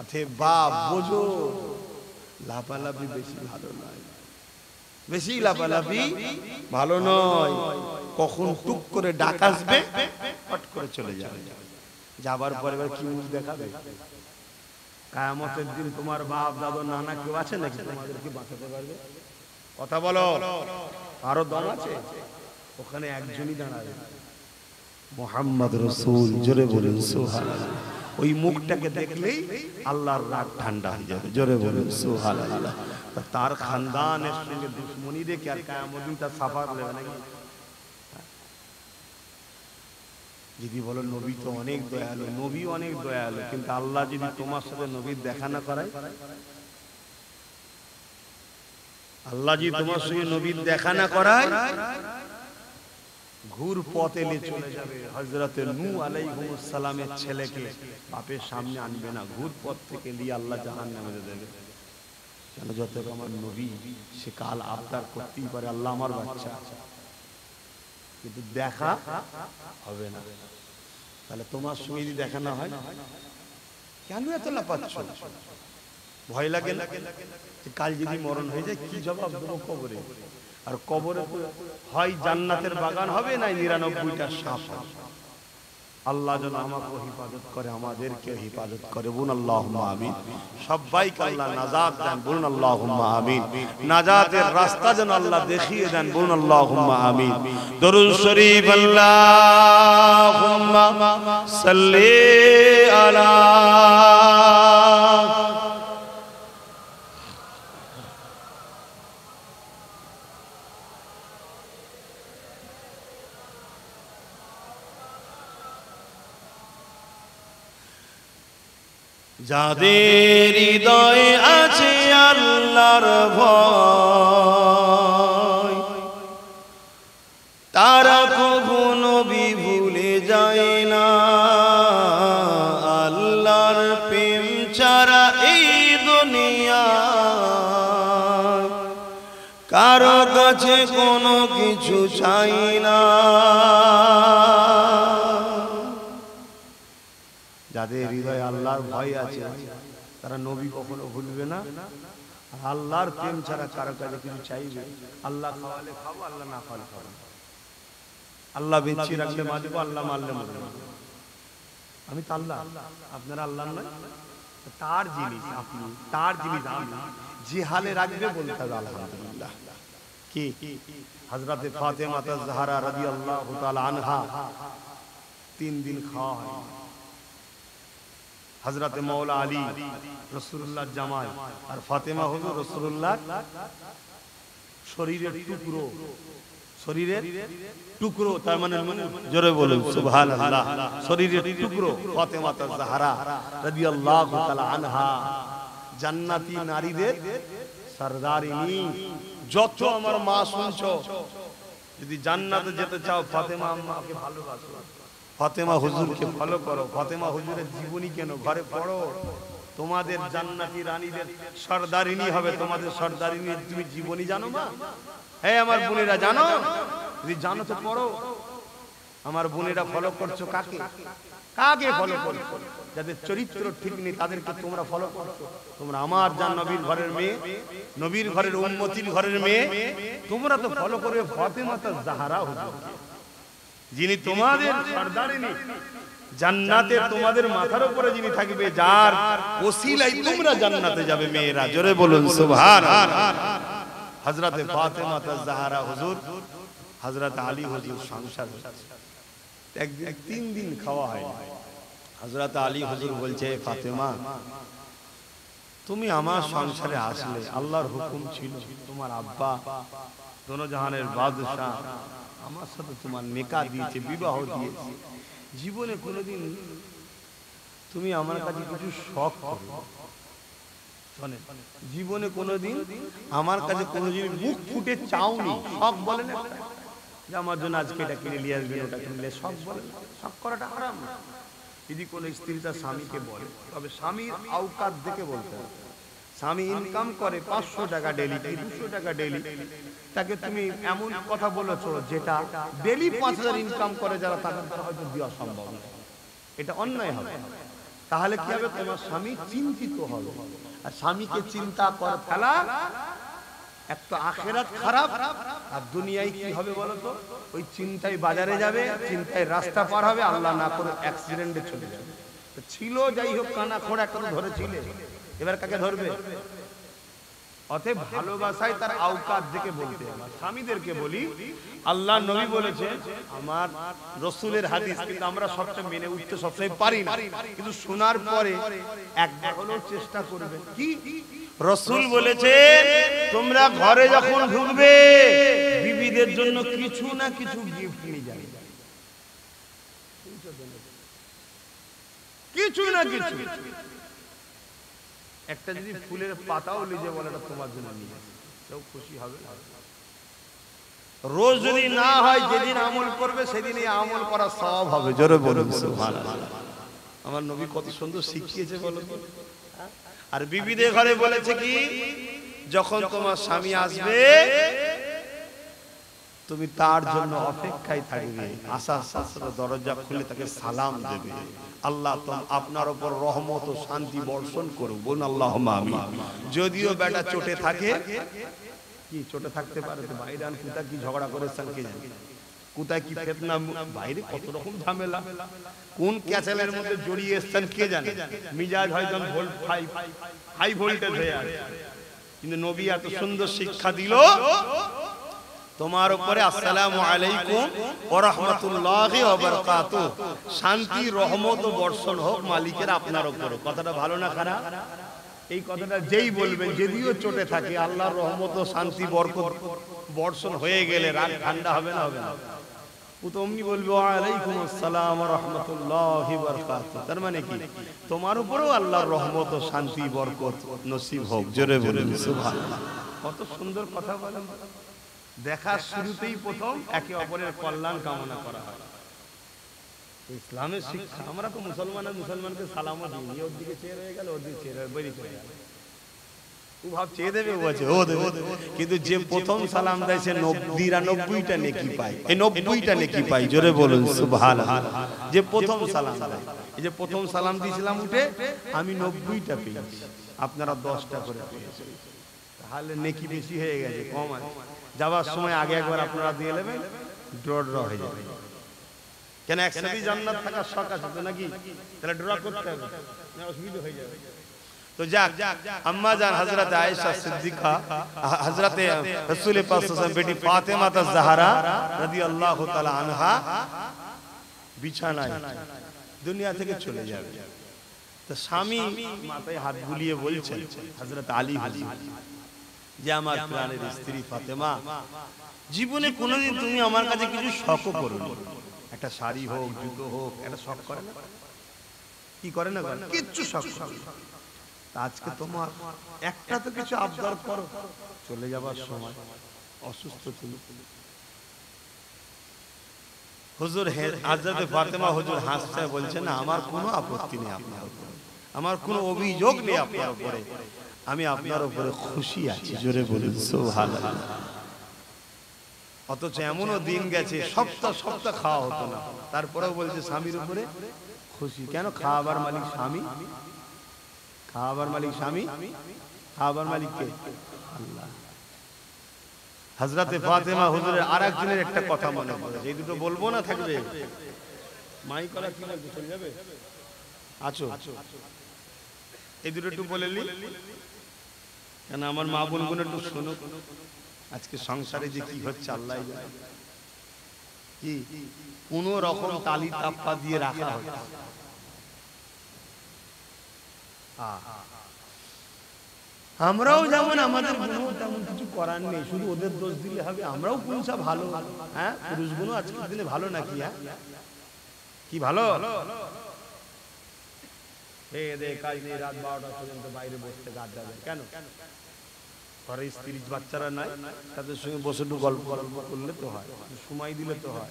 আতে বাপ বোঝো, লাফালাফি বেশি ভালো নয়, বেশি লাফালাফি ভালো নয়। কখন টুক করে ডাক আসবে, ফট করে চলে যাবে। যাবার পরে কি মুখ দেখাবে? কিয়ামতের দিন তোমার বাপ দাদা নানা কেউ আছে নাকি তোমাদেরকে বাঁচাতে পারবে? কথা বলো, আরো দল আছে? ওখানে একজনই দাঁড়াবে, মুহাম্মদ রাসূল। জোরে বলুন সুবহানাল্লাহ। ওই মুখটাকে দেখলেই আল্লাহর রাগ ঠান্ডা হয়ে যাবে। জোরে বলুন সুবহানাল্লাহ। তার খানদানের সঙ্গে দুশমনি রেখে আর কিয়ামত দিন তার সাফার নেবে নাকি? যদি বলো নবী তো অনেক দয়ালু, নবী অনেক দয়ালু, কিন্তু আল্লাহ যদি তোমার সাথে নবীর দেখা না করায়, আল্লাহ যদি তোমার সঙ্গে নবীর দেখা না করায়, ঘুর পথ এলে চলে যাবে। হযরত নূহ আলাইহিস সালামের ছেলেকে বাপের সামনে আনবে না, ঘুর পথ থেকে নিয়ে আল্লাহ জাহান্নামে দেবে। কেন? যত আমার নবী, সে কাল আবদার করতেই পারে আল্লাহ আমার বাচ্চা, কিন্তু দেখা হবে না। তাহলে তোমার সঙ্গে যদি দেখা না হয়, কেন এত লাফাচ্ছ? ভয় লাগে না? কাল যদি মরণ হয়ে যায় কি জবাব দেবো কবরে? আর কবরে হয় জান্নাতের বাগান হবে, না 99টা সাপ হবে। আল্লাহ যেন আমাকে হিফাজত করে, আমাদেরকে হিফাজত করে। বলুন আল্লাহুম্মা আমিন। সবাইকে আল্লাহ নাজাত দেন। বলুন আল্লাহুম্মা আমিন। নাজাতের রাস্তা যেন আল্লাহ দেখিয়ে দেন। বলুন আল্লাহুম্মা আমিন। দরুদ শরীফ আল্লাহুম্মা সাল্লি আলা যাদের হৃদয়ে আছে আল্লাহর ভয়, কারো কাছে কোনো কিছু চাই না। যাদের হৃদয়ে আল্লাহর ভয় আছে তারা নবী কখনো ভুলবে না। আল্লাহর প্রেম ছাড়া কারো কাছে কিছু চাইবে, আল্লাহ খাওয়ালে খাবো, আল্লাহ না খাওয়ালে খাবো না। আল্লাহ বেঁচে রাখলে বাঁচবো, আল্লাহ মারলে মরবো। আমি তো আল্লাহ, আপনারা আল্লাহ নয়। তার জিনিস আপনি, তার জিনিস আমি, যে হালে রাখবে বলতে হবে আলহামদুলিল্লাহ। কি হযরতে ফাতেমা জাহরা রাদিয়াল্লাহু তাআলা আনহা 3 দিন খাওয়া হয়। হযরতে মাওলা আলী রাসূলুল্লাহর জামাই আর ফাতেমা হুজুর রাসূলুল্লাহ শরীরের টুকরো, শরীরের টুকরো, তার মানে জোরে বলুন সুবহানাল্লাহ, শরীরের টুকরো ফাতেমা জাহরা রাদিয়াল্লাহু তাআলা আনহা জান্নাতি নারীদের সরদারিনী। যত আমার মা শুনছো, যদি জান্নাতে যেতে চাও ফাতেমা আম্মাকে ভালোবাসো, ফাতেমা হুজুরকে ফলো করো, ফাতেমা হুজুরের জীবনী কেন ঘরে পড়ো, তোমাদের জান্নাতি রানীদের সরদারিনী হবে। তোমাদের সরদারিনী তুমি জীবনী জানো মা? হ্যাঁ আমার বোনেরা জানো? যদি জানো তো পড়ো। আমার বোনেরা ফলো করছো কাকে? কাকে ফলো করছো? যাদের চরিত্র ঠিক নেই তাদেরকে তোমরা ফলো করছো। তোমরা আমার জান নবীর ঘরের মেয়ে, নবীর ঘরের উম্মতির ঘরের মেয়ে, তোমরা তো ফলো করবে ফাতেমা জাহরা হুজুরকে, যিনি তোমাদের সরদারিনী, জান্নাতে তোমাদের মাথার উপরে যিনি থাকবে, যার ওসিলায় তোমরা জান্নাতে যাবে মেয়েরা। জোরে বলুন সুবহানাল্লাহ। হযরতে ফাতেমা জাহরা হুজুর, হযরত আলী হুজুর সংসার একদিন 3 দিন খাওয়া হয়। হযরত আলী হুজুর বলছে, ফাতেমা তুমি আমার সংসারে আসলে আল্লাহর হুকুম ছিল, তোমার আব্বা দোনো জাহানের বাদশাহ আমার সাথে তোমার নিকাহ দিয়েছে, বিবাহ দিয়েছে। জীবনে কোনোদিন তুমি আমার কাছে কিছু শখ করো, শোনে, জীবনে কোনোদিন আমার কাছে কোনোদিন মুখ ফুটে চাওনি। শখ বলেন একটা, যে আমার জন্য আজকে এটা কিনে নিয়ে আসবেন, ওটা কিনলে, শখ বলেন। শখ করাটা হারাম না। যদি কোনো স্ত্রী তার স্বামীকে বলে, তবে স্বামীর আওকাত দেখে বলতে হবে। স্বামী ইনকাম করে 500 টাকা ডেলি, 200 টাকা ডেলি, তাকে তুমি এমন কথা বলেছো যেটা ডেলি 5000 ইনকাম করে যারা, তাদের দ্বারা হয়তো দেওয়া সম্ভব না, এটা অন্যায় হবে। তাহলে কি হবে? তোমার স্বামী চিন্তিত হবে। আর স্বামীকে চিন্তা করে ফেলা একটা আখিরাত খারাপ, আর দুনিয়ায় কি হবে বলো তো? ওই চিন্তায় বাজারে যাবে, চিন্তায় রাস্তা পার হবে, আল্লাহ না করে অ্যাক্সিডেন্টে চলে যাবে। ছিল যাই হোক, কানা খোড়া করে ধরেছিলে, এবার কাকে ধরবে? অতএব ভালোবাসায় তার আওকাত দেখে বলতে হবে। স্বামীদেরকে বলি, আল্লাহ নবী বলেছে, আমার রাসূলের হাদিস, কিন্তু আমরা সবটা মেনে উঠতে সবসময় পারি না, কিন্তু শোনার পরে একবার হলেও চেষ্টা করবে। কি রাসূল বলেছে, তোমরা ঘরে যখন ঢুকবে বিবিদের জন্য কিছু না কিছু গিফট নিয়ে যাবে, কিছু না কিছু। একটা যদি ফুলের পাতাও লিজে বলে এটা তোমার জন্য নিয়ে আসে, কেউ খুশি হবে? রোজ যদি না হয়, যেদিন আমল করবে সেদিন এই আমল করা সওয়াব হবে। জোরে বলুন সুবহানাল্লাহ। আমার নবী কত সুন্দর শিখিয়েছে বলো তো। আর বিবিদের ঘরে বলেছে কি, যখন তোমার স্বামী আসবে তুমি তার জন্য অপেক্ষায় থাকবে, আসার সাথে দরজা খুলে তাকে সালাম দেবে, আল্লাহ আপনার উপর রহমত ও শান্তি বর্ষণ করুন, বলুন আল্লাহুম্মা আমিন। যদিও বেটা চোটে থাকে, কি চোটে থাকতে পারে, তো বাইরে আর কোথায় কি ঝগড়া করেছেন কে জানে, কোথায় কি ফিতনা, বাইরে কত রকম ঝামেলা, কোন ক্যাসেলের মধ্যে জড়িয়ে এসেছেন কে জানে, মিজাজ হয়তো হাই ভোল্টেজ হয়ে আছে। কিন্তু নবী এত সুন্দর শিক্ষা দিল, তোমার উপরে আসসালামু আলাইকুম ওয়া রাহমাতুল্লাহি ওয়া বারাকাতুহু, শান্তি রহমত ও বর্ষণ হোক মালিকের আপনার উপরে। কথাটা ভালো না খারাপ? এই কথাটা যেই বলবেন, যদিও চোটে থাকে, আল্লাহর রহমত ও শান্তি বরকত বর্ষণ হয়ে গেলে রাগ ঠান্ডা হবে না? হবে না? ও তো অমনি বলবে ওয়া আলাইকুম আসসালাম ওয়া রাহমাতুল্লাহি ওয়া বারাকাতুহু, তার মানে কি তোমার উপরেও আল্লাহর রহমত ও শান্তি বরকত নসিব হোক। জোরে বলুন সুবহানাল্লাহ। কত সুন্দর কথা বলেন। দেখা শুরুতেই প্রথম একে অপরের কল্যাণ কামনা করা হয়, ইসলামের শিক্ষা। আমরা তো মুসলমানকে সালামও দিই, ওর দিকে চেয়ে রয়ে গেল, ওর দিকে চেয়ে বেরিয়ে চলে গেল। ও ভাবছে এ দেবে, ও বলছে ও দেবে, কিন্তু যে প্রথম সালাম দেয় সে 99টা নেকি পায়, এই 90টা নেকি পায়। জোরে বলুন সুবহানাল্লাহ। যে প্রথম সালাম দেয়, এই যে প্রথম সালাম দিয়েছিলাম উঠে আমি 90টা পেয়েছি, আপনারা 10টা করে পেয়েছেন, তাহলে নেকি বেশি হয়ে গেছে, কম আছে। যাওয়ার সময় আগে একবার আপনারা দিয়ে নেবেন, ড্র হয়ে যাবে। কেন একসাথে জান্নাত থাকার শখ আছে তো নাকি, তাহলে ড্র করতে হবে না, অসুবিধা হয়ে যাবে। তো যাক, আম্মা জান হযরত আয়েশা সিদ্দিকা, হযরত রাসূল পাক সাল্লাল্লাহু আলাইহি ওয়াসাল্লাম বেটি ফাতেমা তাজ-জাহরা রাদিয়াল্লাহু তাআলা আনহা বিছানায় দুনিয়া থেকে চলে যাবে। তো স্বামী মাথায় হাত বুলিয়ে বলছেন হযরত আলী হুজুর, যে আমার প্রাণের স্ত্রী ফাতেমা, জীবনে কোনোদিন তুমি আমার কাছে কিছু শখ করোনি, একটা শাড়ি হোক, জুতো হোক, একটা শখ করে না? কি করে না? কিচ্ছু শখ করে না। আজকে তোমার একটা তো কিছু আবদার করো, চলে যাবার সময় অসুস্থ ছিল। হুজুর হযরত ফাতেমা হুজুর হাসছে, বলছেন না আমার কোনো আপত্তি নেই আপনার উপরে, আমার কোনো অভিযোগ নেই আপনার উপরে, আমি আপনার উপরে খুশি আছি। জোরে বলুন সুবহানাল্লাহ। অথচ এমনও দিন গেছে সপ্তাহ সপ্তাহ খাওয়া হতো না, তারপরেও বলছে স্বামীর উপরে খুশি। কেন? খাওয়াবার মালিক স্বামী, খাওয়াবার মালিক স্বামী, খাওয়াবার মালিক কে? আল্লাহ। হযরতে ফাতেমা হুজুরের আরেকজনের একটা কথা মনে পড়ে, এই দুটো বলবো না থাকবে মাই করা কি লাগবে, চলে যাবে আছো, এই দুটো একটু বলে নি, কেন আমার মা বোনগুলো একটু শোনো। আজকে সংসারে যে কি হচ্ছে আল্লাহ জানে, কি কোন রকম তালি তাপ্পা দিয়ে রাখা হচ্ছে। আমরাও যেমন আমাদের গুণও তেমন কিছু করার নেই, শুধু ওদের দোষ দিলে হবে? আমরাও পুরুষা ভালো, হ্যাঁ পুরুষ গুণও আজকের দিনে ভালো নাকি? হ্যাঁ কি ভালো? কাজ নেই, রাত 12টা পর্যন্ত বাইরে বসতে গাছ যাবে কেন? ঘরে স্ত্রী বাচ্চারা নাই, তাদের সঙ্গে বসে একটু গল্প গল্প করলে তো হয়, সময় দিলে তো হয়।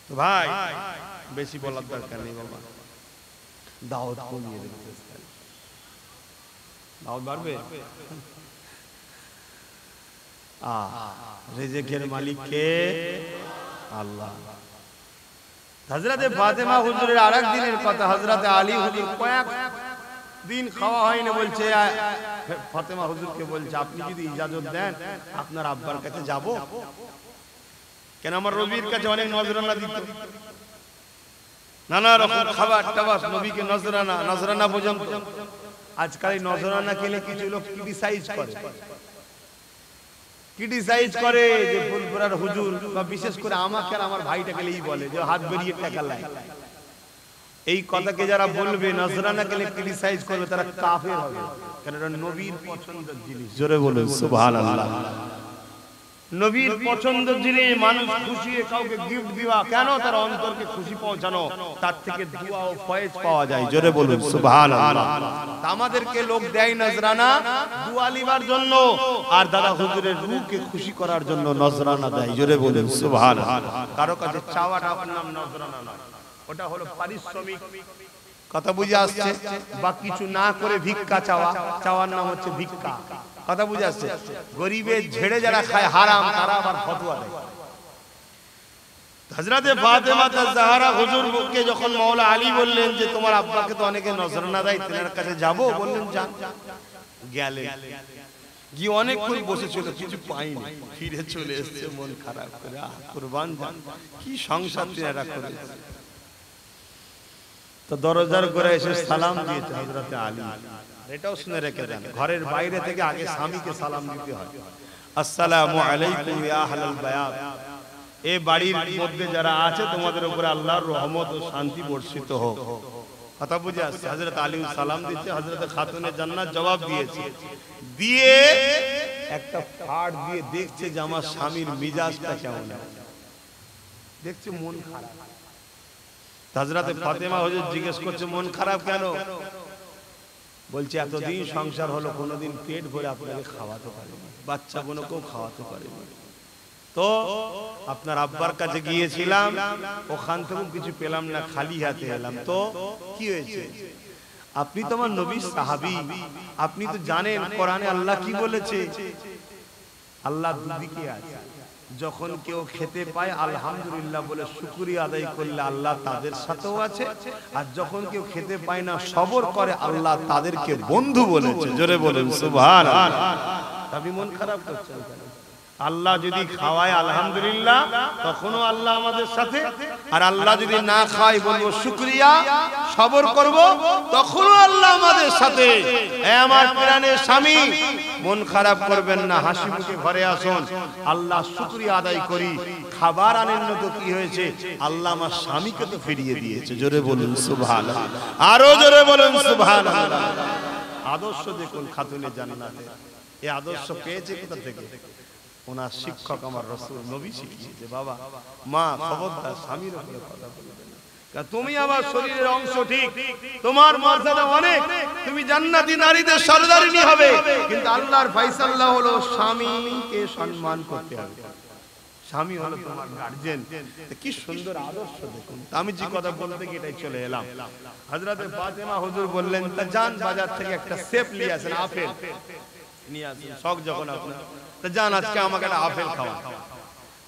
তো ভাই বেশি বলার দরকার নেই বাবা, দাওয়াত কমিয়ে দেবে, দাওয়াত বাড়বে। রিজিকের মালিক কে? আল্লাহ। হযরতে ফাতেমা হুজুরের আরেক দিনের কথা, হযরতে আলী হুজুর কয়েক দিন খাওয়া হয়নি, বলছে ফাতেমা হুজুরকে বলছে আপনি যদি ইজাজত দেন আপনার আব্বার কাছে যাব। কেন? আমার রবির কাছে অনেক নজরানা দিত, নানা রকম খাবার টাবার, নবীকে নজরানা পর্যন্ত। আজকাল এই নজরানা খেলে কিছু লোক ক্রিটিসাইজ করে যে ফুলপুরার হুজুর, বা বিশেষ করে আমাকে আর আমার ভাইটাকে বলে যে হাত বেরিয়ে টাকা লাই। এই কথাকে যারা বলবে, নজরানা খেলে ক্রিটিসাইজ করবে, তারা কাফের হবে, কারণ এটা নবীর পছন্দের জিনিস। জোরে বলুন সুবহানাল্লাহ। নবীর পছন্দের জিনিস, মানুষ খুশি হয়ে কাউকে গিফট দিবা, কেন? তার অন্তরকে খুশি পৌঁছানো, তার থেকে দোয়া ও ফয়েজ পাওয়া যায়। জোরে বলুন সুবহানাল্লাহ। আমাদেরকে লোক দেয় নজরানা দোয়া লিবার জন্য, আর দাদা হুজুরের রূহকে খুশি করার জন্য নজরানা দেয়। জোরে বলুন সুবহানাল্লাহ। কারো কাছে চাওয়াটা নাম নজরানা নয়, ওটা হলো পারিশ্রমিক। কথা বুঝে আসছে? বা কিছু না করে ভিক্ষা চাওয়া, চাওয়ার নাম হচ্ছে ভিক্ষা। কথা বুঝে আসছে? গরিবের ঝেড়ে যারা খায় হারাম, তারা আবার ফতোয়া দেয়। হযরতে ফাতেমা তাজ-জাহরা হুজুরকে যখন মাওলা আলী বললেন যে তোমার আব্বাকে তো অনেকে নজরানা দেয়, তেনার কাছে যাব, বললেন যান। গেলেন, গিয়ে অনেকক্ষণ বসেছিল, কিছু পাইনি, ফিরে চলে এসেছে মন খারাপ করে। কুরবান যান, কি সংসার তেনারা করেছে। তো দরজার করে এসে সালাম দিয়েছে হযরতে আলী। এটাও শুনে রেখে দেন, ঘরের বাইরে থেকে আগে স্বামীকে সালাম দিতে হয়। আসসালামু আলাইকুম ইয়া আহলাল বায়াত, এই বাড়ির মধ্যে যারা আছে তোমাদের উপরে আল্লাহর রহমত ও শান্তি বর্ষিত হোক। কথা বুঝে আসছে? হযরত আলী সালাম দিচ্ছে, হযরত খাতুনে জান্নাত জবাব দিয়েছে, দিয়ে একটা ফাড় দিয়ে দেখছে যে আমার স্বামীর মিজাজটা কেমন আছে, দেখছে মন খারাপ। হযরতে ফাতেমা হুজুর জিজ্ঞেস করছে মন খারাপ কেন? বলছে এতদিন সংসার হলো, কোনোদিন পেট ভরে আপনাকে খাওয়াতে পারিনি, বাচ্চা বোনকেও খাওয়াতে পারিনি। তো আপনার আব্বার কাছে গিয়েছিলাম, ওখান থেকেও কিছু পেলাম না, খালি হাতে এলাম। তো কি হয়েছে? আপনি তো আমার নবীর সাহাবী, আপনি তো জানেন কোরআনে আল্লাহ কি বলেছে। আল্লাহ দুদিকে আছে, যখন কেউ খেতে পায় আলহামদুলিল্লাহ বলে শুকরিয়া আদায় করলে আল্লাহ তাদের সাথেও আছে, আর যখন কেউ খেতে পায় না সবর করে আল্লাহ তাদেরকে বন্ধু বলেছে। জোরে বলেন সুবহানাল্লাহ। আপনি মন খারাপ করছেন কেন? আল্লাহ যদি খাওয়ায় আলহামদুলিল্লাহ, তখনও আল্লাহ আমাদের সাথে, আর আল্লাহ যদি না খায় বলবো শুকরিয়া সবর করব, তখনও আল্লাহ আমাদের সাথে। আমার প্রাণের স্বামী, মন খারাপ করবেন না, হাসি মুখে ঘরে আসুন, আল্লাহ শুকরিয়া আদায় করি। খাবার আনেন না তো কি হয়েছে, আল্লাহ আমার স্বামীকে তো ফিরিয়ে দিয়েছে। জোরে বলুন সুবহানাল্লাহ, আরো জোরে বলুন সুবহানাল্লাহ। আদর্শ দেখুন খাতুনে জান্নাতে, এই আদর্শ পেয়েছে কোথা থেকে? ওনার শিক্ষক আমার রাসূল নবী শিখিয়েছে। বাবা মা খবরদার স্বামীর উপরে কথা বলবে না, তুমি আমার শরীরের অংশ, ঠিক তোমার মর্যাদা অনেক, তুমি জান্নাতি নারীদের সরদারিনী হবে, কিন্তু আল্লাহর ফয়সালা হলো স্বামীকে সম্মান করতে হবে। স্বামী হলো তোমার গার্জিয়ান। কি সুন্দর আদর্শ দেখুন। আমি যে কথা বলতে গিয়ে এটাই চলে এলাম। হযরতে ফাতেমা হুজুর বললেন, তা যান বাজার থেকে একটা সেফ নিয়ে আসেন, আপেল নিয়ে আসেন, শখ যখন আপনার, তা যান আজকে আমাকে একটা আপেল খাওয়া।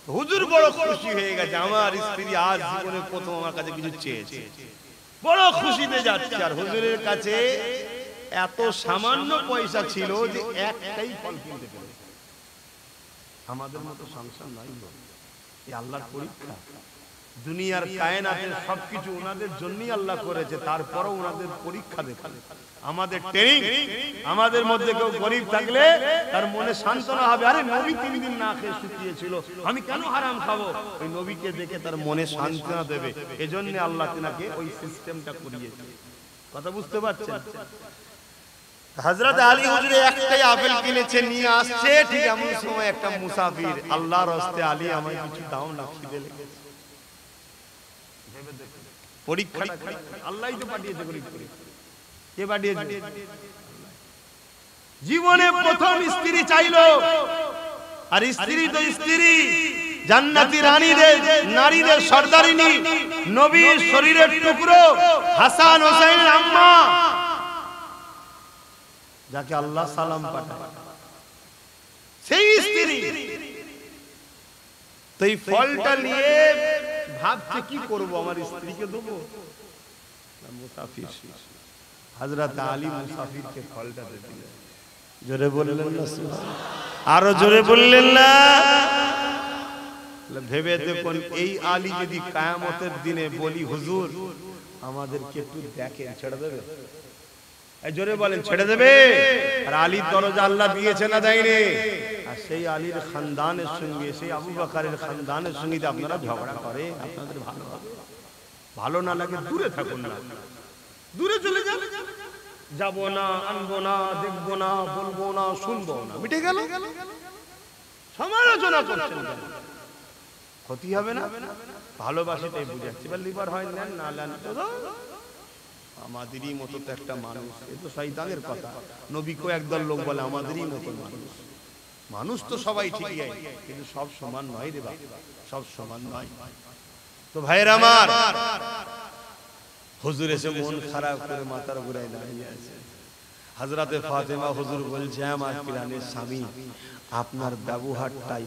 হুজুর বড় খুশি হয়ে গেছে, আমার স্ত্রী আজ জীবনে প্রথম আমার কাছে কিছু চেয়েছে, বড় খুশিতে যাচ্ছে। আর হুজুরের কাছে এত সামান্য পয়সা ছিল যে একটাই ফল কিনতে পেরে। আমাদের মতো সংসার নাই, এই আল্লাহর পরীক্ষা। দুনিয়ার কায়নাতের সবকিছু ওনাদের জন্যই আল্লাহ করেছে, তারপরও ওনাদের পরীক্ষা দেখেন, আমাদের ট্রেনিং। আমাদের মধ্যে কেউ গরিব থাকলে তার মনে সান্ত্বনা হবে, আরে নবী 3 দিন না খেয়ে শুকিয়েছিল, আমি কেন হারাম খাবো? ওই নবীকে দেখে তার মনে সান্ত্বনা দেবে। এজন্য আল্লাহ তিনাকে ওই সিস্টেমটা করিয়েছে। কথা বুঝতে পারছেন? হযরত আলী হুজুরে একটাই আপেল কিনেছে, নিয়ে আসছে, ঠিক এমন সময় একটা মুসাফির, আল্লাহর রাস্তে আলী আমায় কিছু দাও না, খিদে লেগেছে। পরীক্ষাটা আল্লাহই তো পাঠিয়েছে, গরিব করে কে পাঠিয়েছে? জীবনে প্রথম স্ত্রী চাইলো, আর স্ত্রী তো স্ত্রী, জান্নাতি রানীদের নারীদের সরদারিনী, নবীর শরীরের টুকরো, হাসান হোসেনের আম্মা, যাকে আল্লাহ সালাম পাঠায়, সেই স্ত্রী। তো এই ফলটা নিয়ে ভাবছে কি করব, আমার স্ত্রীকে দেবো না মুসাফির? হযরত আলী মুসাফিরকে ফলটা দিলেন। জোরে বললেন না সুবহানাল্লাহ, আরো জোরে বললেন না। ভেবে দেখুন, এই আলী যদি কিয়ামতের দিনে বলি, হুজুর আমাদেরকে একটু দেখেন, ছেড়ে দেবে? জোরে বলেন, ছেড়ে দেবে? আর আলীর দরজা আল্লাহ দিয়েছে না দেয়নি? আর সেই আলীর খানদানের সঙ্গে, সেই আবু বকরের খানদানের সঙ্গে আপনারা ঝগড়া করে, আপনাদের ভালো হবে? ভালো না লাগে দূরে থাকুন না, দূরে চলে যান। যাবো না, আনবো না, দেখবো না, বলবো না, শুনবো না, মিটে গেল। সমালোচনা করছেন কেন? ক্ষতি হবে না? ভালোবাসাটাই বুঝাচ্ছি। এবার লিভার হয় নেন, না নেন আমাদেরই মতো তো একটা মানুষ, এ তো শয়তানের কথা। নবীকে একদল লোক বলে আমাদেরই মতো মানুষ। মানুষ তো সবাই ঠিকই, কিন্তু সব সমান নয় রে বাবা, সব সমান নয়। তো ভাইয়ের আমার, হুজুর এসে মন খারাপ করে মাথার ঘুরায় দাঁড়িয়ে আছে। হযরতে ফাতেমা হুজুর বলছে, আমার প্রাণের স্বামী, আপনার ব্যবহারটাই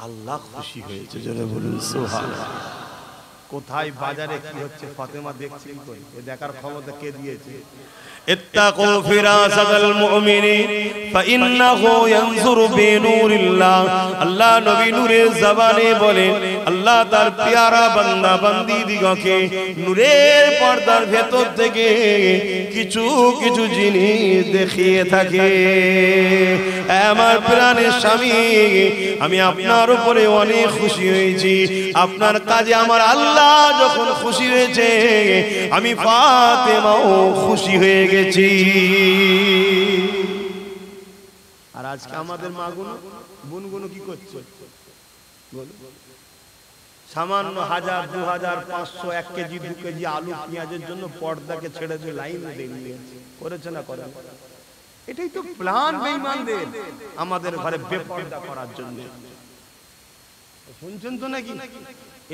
আল্লাহ খুশি হয়েছে। জোরে বলুন সুবহানাল্লাহ। কোথায় বাজারে কি হচ্ছে ফাতেমা দেখছে, এ দেখার ক্ষমতা কে দিয়েছে? ইত্তাকু ফিরাসাতাল মুমিনিন ফাইন্নাহু ইয়ানজুরু বিনূরিল্লাহ। আল্লাহ নবী নূরের জবানে বলেন, আল্লাহ তার পেয়ারা বান্দা বান্দি দিগকে নূরের পর্দার ভেতর থেকে কিছু কিছু জিনিস দেখিয়ে থাকে। আমার প্রাণের স্বামী, আমি আপনার উপরে অনেক খুশি হয়েছি। আপনার কাজে আমার আল্লাহ যখন খুশি হয়েছে, আমি ফাতেমাও খুশি হয়ে গেছি। আর আজকে আমাদের মাগুনো বোনগুলো কি করছে? সামান্য 1000, 2000, 500, 1 কেজি 2 কেজি আলু পেঁয়াজের জন্য পর্দাকে ছেড়ে দিয়ে লাইন দিয়ে করেছে না করে? এটাই তো প্ল্যান বেঈমানদের, আমাদের ঘরে বেপর্দা করার জন্য। শুনছেন তো নাকি?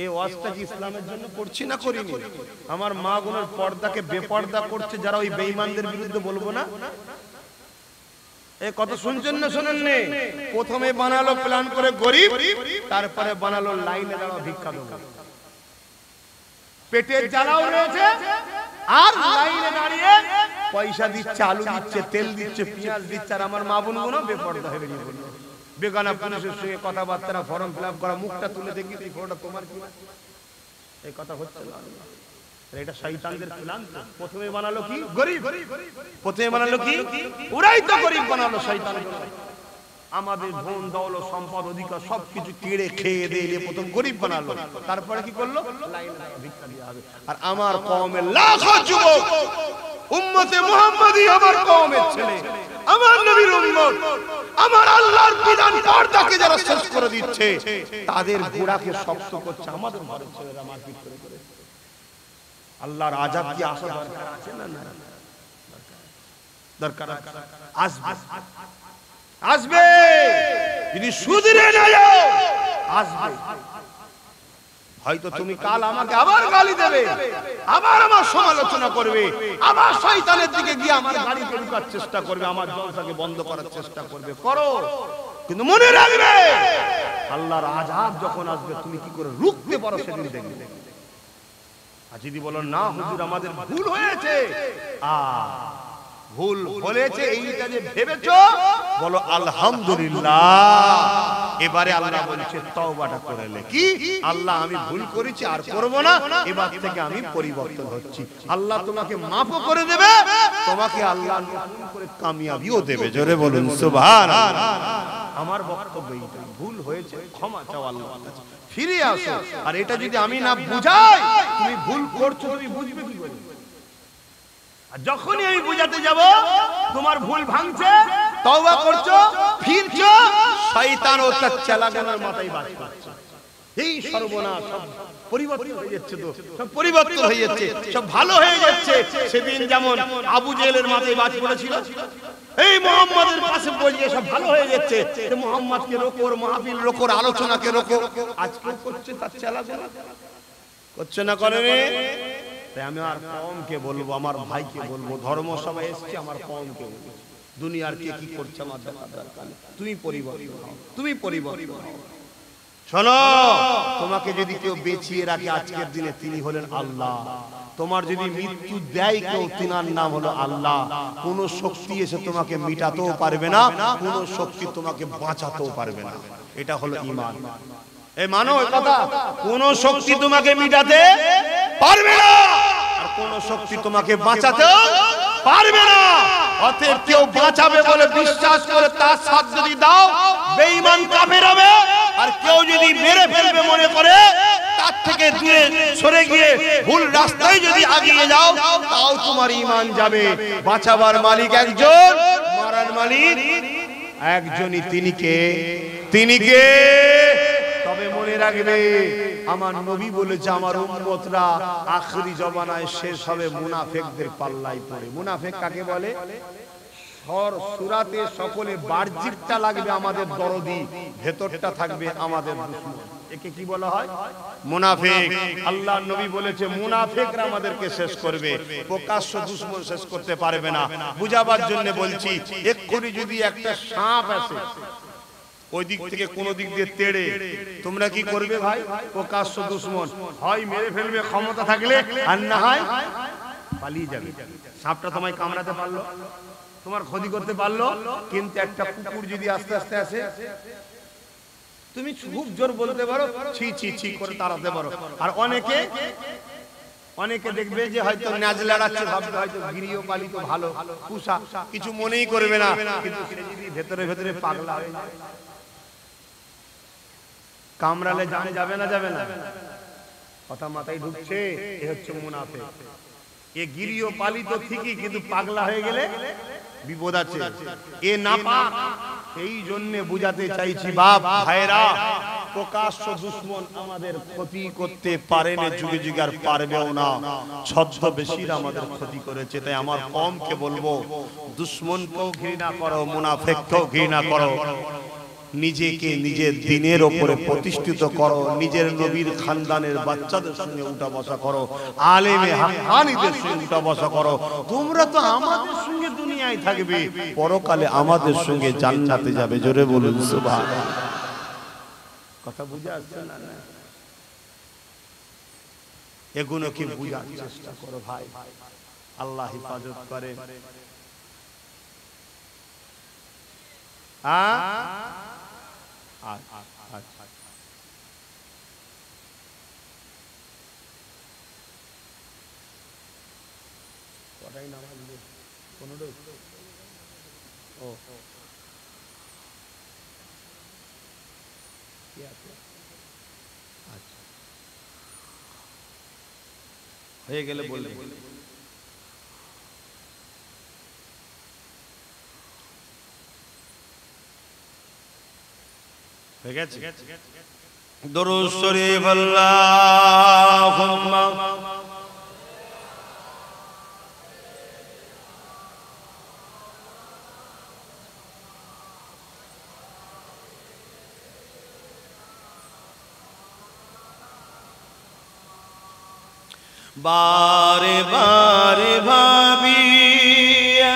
এই ওয়াজটা কি ইসলামের জন্য করছি না করিনি? আমার মা বোনের পর্দাকে বেপর্দা করছে যারা ওই বেঈমানদের বিরুদ্ধে বলবো না। এই কথা শুনছেন না শোনেন নে? প্রথমে বানালো প্ল্যান করে গরিব, তারপরে বানালো লাইনে দাঁড়া ভিক্ষা দেবো। পেটের জ্বালাও রয়েছে আর লাইনে দাঁড়িয়ে পয়সা দিচ্ছে, আলু দিচ্ছে, তেল দিচ্ছে, পেঁয়াজ দিচ্ছে, আর আমার মা বোনগুলো বেপর্দা হয়ে বেরিয়ে পড়লো। বেগানা পুলিশের সঙ্গে কথাবার্তা, ফর্ম ফিল আপ করা, মুখটা তুলে দেখি ফটোটা তোমার কি, এই কথা হচ্ছে না। এটা শয়তানদের প্ল্যান। প্রথমে বানালো কি গরিব, প্রথমে বানালো কি ওরাই তো গরিব বানালো শয়তান। আমাদের ধন দৌলত সম্পদ অধিকার সবকিছু কেড়ে খেয়ে দিয়ে প্রথম গরিব বানালো, তারপরে কি করলো ভিক্ষা দেওয়া হবে। আর আমার কওমের লাখো যুবক উম্মতে মুহাম্মাদি, আমার কওমের ছেলে, আমার নবীর উম্মত, আমার আল্লাহর বিধান পর্দাকে যারা শেষ করে দিচ্ছে তাদের গোড়াকে শক্ত করছে আমাদের ঘরের ছেলেরা মারপিট করে করে। আল্লাহর আযাব কি আসা দরকার আছে না? না, দরকার আসবে, আসবে যদি শুধরে না যাও আসবে। হয়তো তুমি কাল আমাকে আবার গালি দেবে, আবার আমার সমালোচনা করবে, আবার শয়তানের দিকে গিয়ে আমার গাড়িকে রুকার চেষ্টা করবে, আমার জলসাকে বন্ধ করার চেষ্টা করবে। করো, কিন্তু মনে রাখবে আল্লাহর আযাব যখন আসবে তুমি কি করে রুখতে পারো সেদিন দেখবে। আর যদি বলো না হুজুর আমাদের ভুল হয়েছে, ভুল হয়েছে এইটা যে ভেবেছো, বলো আলহামদুলিল্লাহ। এবারে আল্লাহ বলছে তওবাটা করে লে, কি আল্লাহ আমি ভুল করেছি আর করব না, এবার থেকে আমি পরিবর্তন হচ্ছি। আল্লাহ তোমাকে মাফও করে দেবে, তোমাকে আল্লাহ নতুন করে কামিয়াবিও দেবে। জোরে বলুন সুবহানাল্লাহ। আমার বক্তব্য এইটাই, ভুল হয়েছে ক্ষমা চাও আল্লাহর কাছে, ফিরে আসো। আর এটা যদি আমি না বুঝাই তুমি ভুল করছো, তুমি বুঝবে কি করে? আর যখনই আমি বুঝাতে যাব তোমার ভুল ভাঙছে, তওবা করছো, ফিরছো, শয়তান ও তার চালাগানার মাথায় বাজ করছে। এই সর্বনাশ, সব পরিবর্তন হয়ে যাচ্ছে, তো সব পরিবর্তন হয়ে যাচ্ছে, সব ভালো হয়ে যাচ্ছে। সেদিন যেমন আবু জেহেলের মাথায় বাজ পড়েছিল, এই মুহাম্মাদের পাশে বসে সব ভালো হয়ে যাচ্ছে। মুহাম্মাদকে রোকো, মাহফিল রোকো, আলোচনাকে রোকো। আজকে করছে তার চালাগানা, করছে না করেনি? তাই আমি আর কওমকে বলবো, আমার ভাইকে বলবো, ধর্ম সভায় এসেছি, আমার কওমকে বলবো, দুনিয়ার কে কি করছে আমার দেখার দরকার নেই। তুমি পরিবর্তন হও, তুমি পরিবর্তন হও। শোনো, তোমাকে যদি কেউ বেঁচিয়ে রাখে আজকের দিনে তিনি হলেন আল্লাহ। তোমার যদি মৃত্যু দেয় কেউ, তিনার নাম হলো আল্লাহ। কোন শক্তি এসে তোমাকে মিটাতেও পারবে না, কোন শক্তি তোমাকে বাঁচাতেও পারবে না। এটা হলো ঈমান। এই মানো এই কথা, কোন শক্তি তোমাকে মিটাতে পারবে না, আর কোন শক্তি তোমাকে বাঁচাতেও পারবে না। অতএব কেউ বাঁচাবে বলে বিশ্বাস করে তার সাথ যদি দাও, বেঈমান কাফের হবে। আর কেউ যদি মেরে ফেলবে মনে করে, তার থেকে দূরে সরে গিয়ে ভুল রাস্তায় যদি আগিয়ে যাও, তাও তোমার ঈমান যাবে। বাঁচাবার মালিক একজন, মারার মালিক একজনই। তিনি কে? তিনি কে? তবে মনে রাখবে, আমার নবী বলেছে আমার উম্মতরা আখিরি জমানায় শেষ হবে মুনাফিকদের পাল্লায় পড়ে। মুনাফিক কাকে বলে? সূরাতে সকলে বাহ্যিকটা লাগবে আমাদের দরদি, ভেতরটা থাকবে আমাদের দুশমন। একে কি বলা হয়? মুনাফিক। আল্লাহর নবী বলেছে মুনাফিকরা আমাদেরকে শেষ করবে, প্রকাশ্য দুশমন শেষ করতে পারবে না। বুঝাবার জন্য বলছি, এক্ষুনি যদি একটা সাপ আসে ওই দিক থেকে কোন দিক দিয়ে তেড়ে, তোমরা কি করবে ভাই? প্রকাশ্য দুশমন, হয় মেরে ফেলবে ক্ষমতা থাকলে, আর না হয় পালিয়ে যাবে। সাপটা তোমায় কামড়াতে পারলো, তোমার ক্ষতি করতে পারলো, কিন্তু একটা কুকুর যদি আস্তে আস্তে আসে, তুমি খুব জোর বলতে পারো, ছি ছি ছি করে তাড়াতে পারো। আর অনেকে দেখবে যে হয়তো নাজ লড়াচ্ছে, ভাববে হয়তো গৃহপালিত ভালো পুষা, কিছু মনেই করবে না, কিন্তু সে যদি ভেতরে ভেতরে পাগলা হয়ে যায়, কামড়ালে জানে যাবে না? যাবে না? কথা মাথায় ঢুকছে? এ হচ্ছে মুনাফিক। এ গৃহপালিত ঠিকই, কিন্তু পাগলা হয়ে গেলে বিপদ আছে। এ নাপাক। এই জন্য বুঝাতে চাইছি বাপ ভাইরা, প্রকাশ্য দুশমন আমাদের ক্ষতি করতে পারে না, যুগে যুগে আর পারবেও না। ছদ্মবেশীরা আমাদের ক্ষতি করেছে। তাই আমার কওমকে বলবো, দুশমনকেও ঘৃণা করো, মুনাফিককেও ঘৃণা করো। নিজেকে নিজের দিনের ওপরে প্রতিষ্ঠিত করো, নিজের নবীর খানদানের বাচ্চাদের সঙ্গে উঠা বসা করো, আলেমে হাক্কানীদের সঙ্গে উঠা বসা করো। তোমরা তো আমাদের সঙ্গে দুনিয়ায় থাকবে, পরকালে আমাদের সঙ্গে জান্নাতে যাবে। জোরে বলুন সুবহানাল্লাহ। কথা বুঝে আসছে না? এগুলো কি বুঝার চেষ্টা করো ভাই, আল্লাহ হেফাজত করে। হয়ে গেলে বলবে। হয়ে গেছে? দরুদ শরীফ আল্লাহুম্মা বারে বারে ভাবি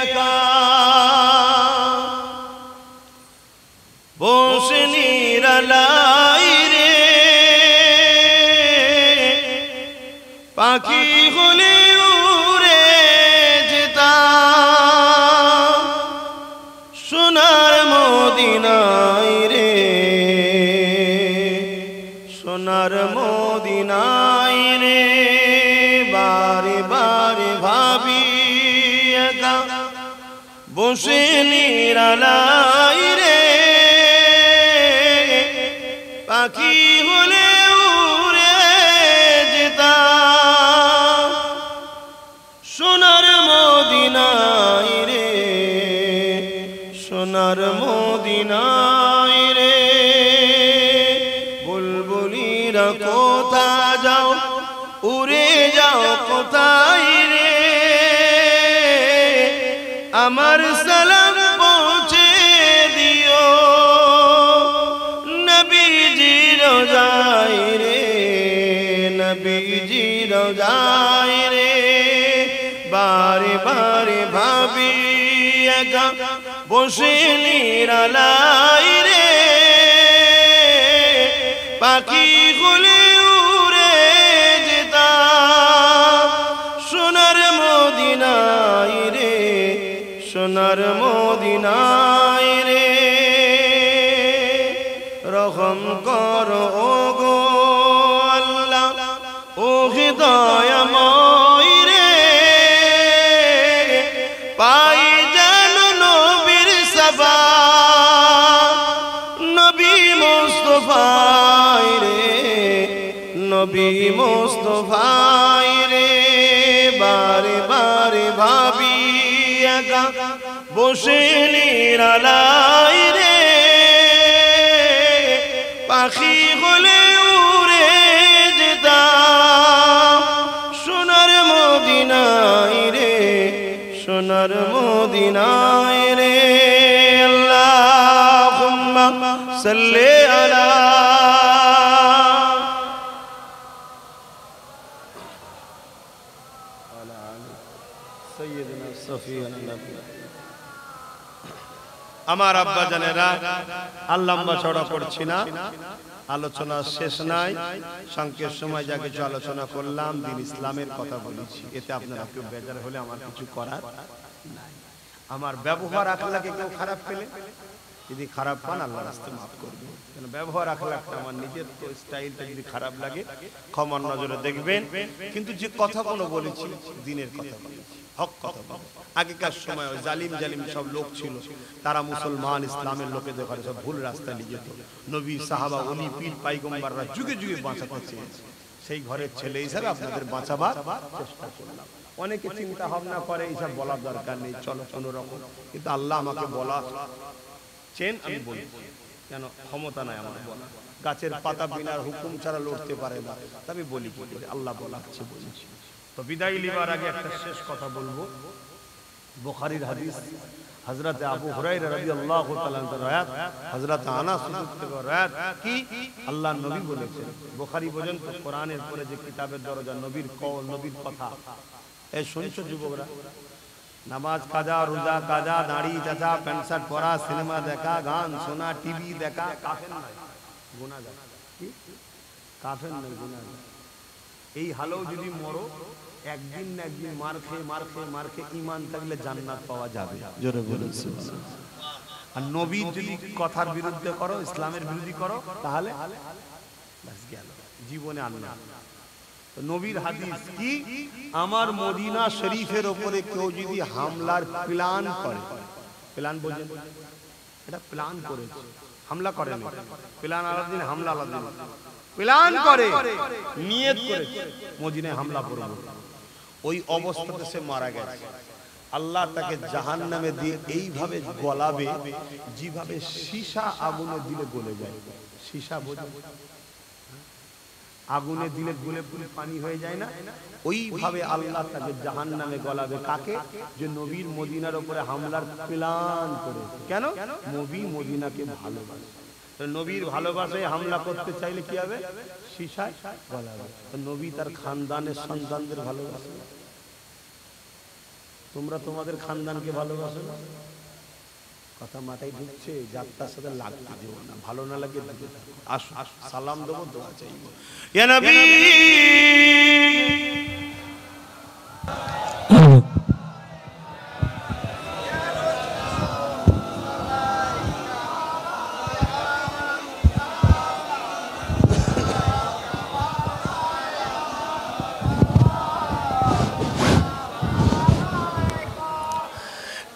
একা বসে নিরালাই রে, পাখি হলে উড়ে যেতাম সোনার মদিনায় রে, সোনার মদিনায় রে। বারে বারে ভাবি একা বসে নিরালাই রে, পাখি হলে উড়ে যেতাম সোনার মদিনায় রে, সোনার মদিনায় রে। বুলবুলিরা কোথা যাও, উড়ে যাও কোথায় রে, আমার সালাম পৌঁছে দিও নবীজি রোজায় রে, নবীজি রোজায় রে। বারে বারে ভাবি একা বসে নিরালাই রে, পাখি গুলি উড়ে যেতাম সোনার মদিনায় রে, সোনার মদিনায় রে। রহম করো গো আল্লাহ, ও হৃদয়ময় রে, পাই যেন নবীর সাবা, নবী মুস্তাফায় রে, নবী মুস্তাফায় রে। বারে বারে ভাবি একা বসে নিরালাই রে, পাখি হলে উড়ে যেতাম সোনার মদিনায় রে, সোনার মদিনায় রে। আল্লাহুম্মা সাল্লি আলা সাইয়্যিদিনা সফিয়ানা নবী। আমার আব্বা জানেরা, আল্লাম্বা চড়া করছি না, আলোচনা শেষ নাই। সংক্ষেপ সময় যা কিছু আলোচনা করলাম দিন ইসলামের কথা বলেছি, এতে আপনারা কেউ বেজার হলে আমার কিছু করার নাই। আমার ব্যবহার আখলাকে কেউ খারাপ পেলে, যদি খারাপ পান আল্লাহর রাস্তায় মাফ করবেন। কারণ ব্যবহার আখলাকটা আমার নিজের তো স্টাইলটা যদি খারাপ লাগে ক্ষমার নজরে দেখবেন। কিন্তু যে কথাগুলো বলেছি দিনের কথা বলেছি, হক কথা বলেছি। আগেকার সময় ওই জালিম জালিম সব লোক ছিল, তারা মুসলমান ইসলামের লোকেদের ঘরে সব ভুল রাস্তায় নিয়ে যেত। নবী সাহাবা ওলি পীর পাইগম্বররা যুগে যুগে বাঁচাতে চেয়েছে, সেই ঘরের ছেলে হিসাবে আপনাদের বাঁচাবার চেষ্টা করলাম। অনেকে চিন্তা ভাবনা করে এইসব বলার দরকার নেই, চলো কোনো রকম, কিন্তু আল্লাহ আমাকে বলা চেন, আমি বলি কেন ক্ষমতা নাই আমার বলা। গাছের পাতা বিনার হুকুম ছাড়া লড়তে পারে না, তবে বলি আল্লাহ বলাচ্ছে বলছি। তো বিদায় লিবার আগে একটা শেষ কথা বলবো। বুখারীর হাদিস, হযরত আবু হুরায়রা রাদিয়াল্লাহু তাআলা এর রায়াত, হযরত আনাস থেকে রায়াত কি আল্লাহর নবী বলেছেন। বুখারী পর্যন্ত কোরআনের পরে যে কিতাবের দরজা, নবীর কওল, নবীর কথা। এই শুনছো যুবকরা? নামাজ কাজা, রোজা কাজা, দাড়ি চাচা, প্যান্ট শার্ট পরা, সিনেমা দেখা, গান শোনা, টিভি দেখা কাফের নয়, গুনাহগার। কি কাফের নয়, গুনাহগার। এই হালেও যদি মরো, একদিন না একদিন মার খেয়ে ঈমান থাকলে জান্নাত পাওয়া যাবে। জোরে বলুন সুবহানাল্লাহ। আর নবীর যদি কথার বিরুদ্ধে করো, ইসলামের বিরোধী করো, তাহলে বাস গেল, জীবনে আর না। নবীর হাদিস কি, আমার মদিনা শরীফের উপরে কেউ যদি হামলার প্ল্যান করে, প্ল্যান বোঝেন, এটা প্ল্যান করেছে, হামলা করে না, প্ল্যান আলাদিন, হামলা আলাদিন, প্ল্যান করে, নিয়ত করেছে মদিনায় হামলা করব, ওই অবস্থাতে সে মারা গেছে, আল্লাহ তাকে জাহান্নামে দিয়ে এইভাবে গলাবে যেভাবে সীসা আগুনে দিলে গলে যায়। সীসা বোঝেন, আগুনে দিলে গলে পুরে পানি হয়ে যায় না, ওইভাবে আল্লাহ তাকে জাহান্নামে গলাবে। কাকে? যে নবীর মদিনার উপরে হামলার প্ল্যান করেছে। কেন? নবী মদিনাকে ভালোবাসে। নবীর ভালোবাসায় হামলা করতে চাইলে কি হবে? সীসায় গলাবে। নবী তার খানদানের সন্তানদের ভালোবাসে। তোমরা তোমাদের খানদানকে ভালোবাসো না? কথা মাথায় ঢুকছে? যাত্রার সাথে লাগতে দেব না, ভালো না লাগে দূরে থাকো। আসো, সালাম দেবো, দোয়া চাইবো। ইয়া নবী,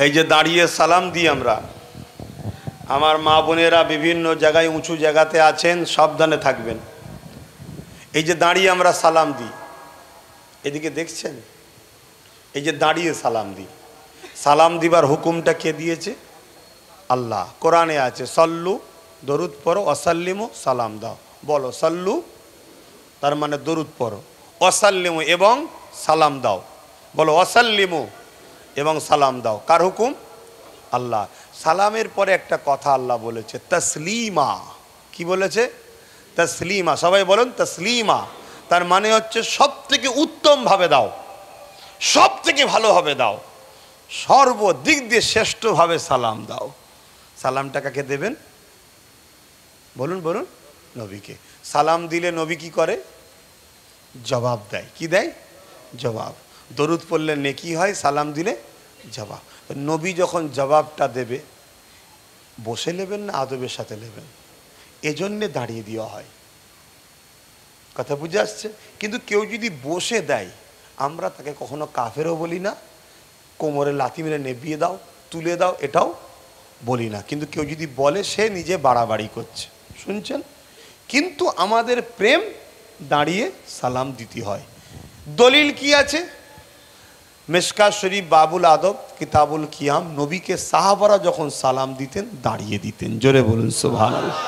এই যে দাঁড়িয়ে সালাম দিই আমরা, আমার মা বোনেরা বিভিন্ন জায়গায় উঁচু জায়গাতে আছেন, সাবধানে থাকবেন। এই যে দাঁড়িয়ে আমরা সালাম দিই, এদিকে দেখছেন, এই যে দাঁড়িয়ে সালাম দিই, সালাম দিবার হুকুমটা কে দিয়েছে? আল্লাহ। কোরআনে আছে সল্লু, দরুদ পড়ো, অসাল্লিমু, সালাম দাও। বলো সল্লু, তার মানে দরুদ পড়ো, অসাল্লিমু এবং সালাম দাও। বলো অসাল্লিমু এবং সালাম দাও। কার হুকুম? আল্লাহ। সালামের পরে একটা কথা আল্লাহ বলেছে, তসলিমা। কি বলেছে? তসলিমা। সবাই বলুন তসলিমা। তার মানে হচ্ছে সব থেকে উত্তম ভাবে দাও, সব থেকে ভালোভাবে দাও, সর্বদিক দিয়ে শ্রেষ্ঠভাবে সালাম দাও। সালামটা কাকে দেবেন? বলুন বলুন, নবীকে। সালাম দিলে নবী কি করে? জবাব দেয়। কি দেয়? জবাব। দরুদ পড়লে নেকি হয়, সালাম দিলে জবাব। নবী যখন জবাবটা দেবে, বসে নেবেন না আদবের সাথে নেবেন? এজন্যে দাঁড়িয়ে দেওয়া হয়। কথা বুঝে আসছে? কিন্তু কেউ যদি বসে দেয়, আমরা তাকে কখনো কাফেরও বলি না, কোমরে লাথি মেরে নেবিয়ে দাও, তুলে দাও, এটাও বলি না। কিন্তু কেউ যদি বলে, সে নিজে বাড়াবাড়ি করছে। শুনছেন? কিন্তু আমাদের প্রেম দাঁড়িয়ে সালাম দিতে হয়। দলিল কি আছে? মিশকাত শরীফ, বাবুল আদব, কিতাবুল কিয়াম, নবীকে সাহাবারা যখন সালাম দিতেন দাঁড়িয়ে দিতেন। জোরে বলুন সুবহানাল্লাহ।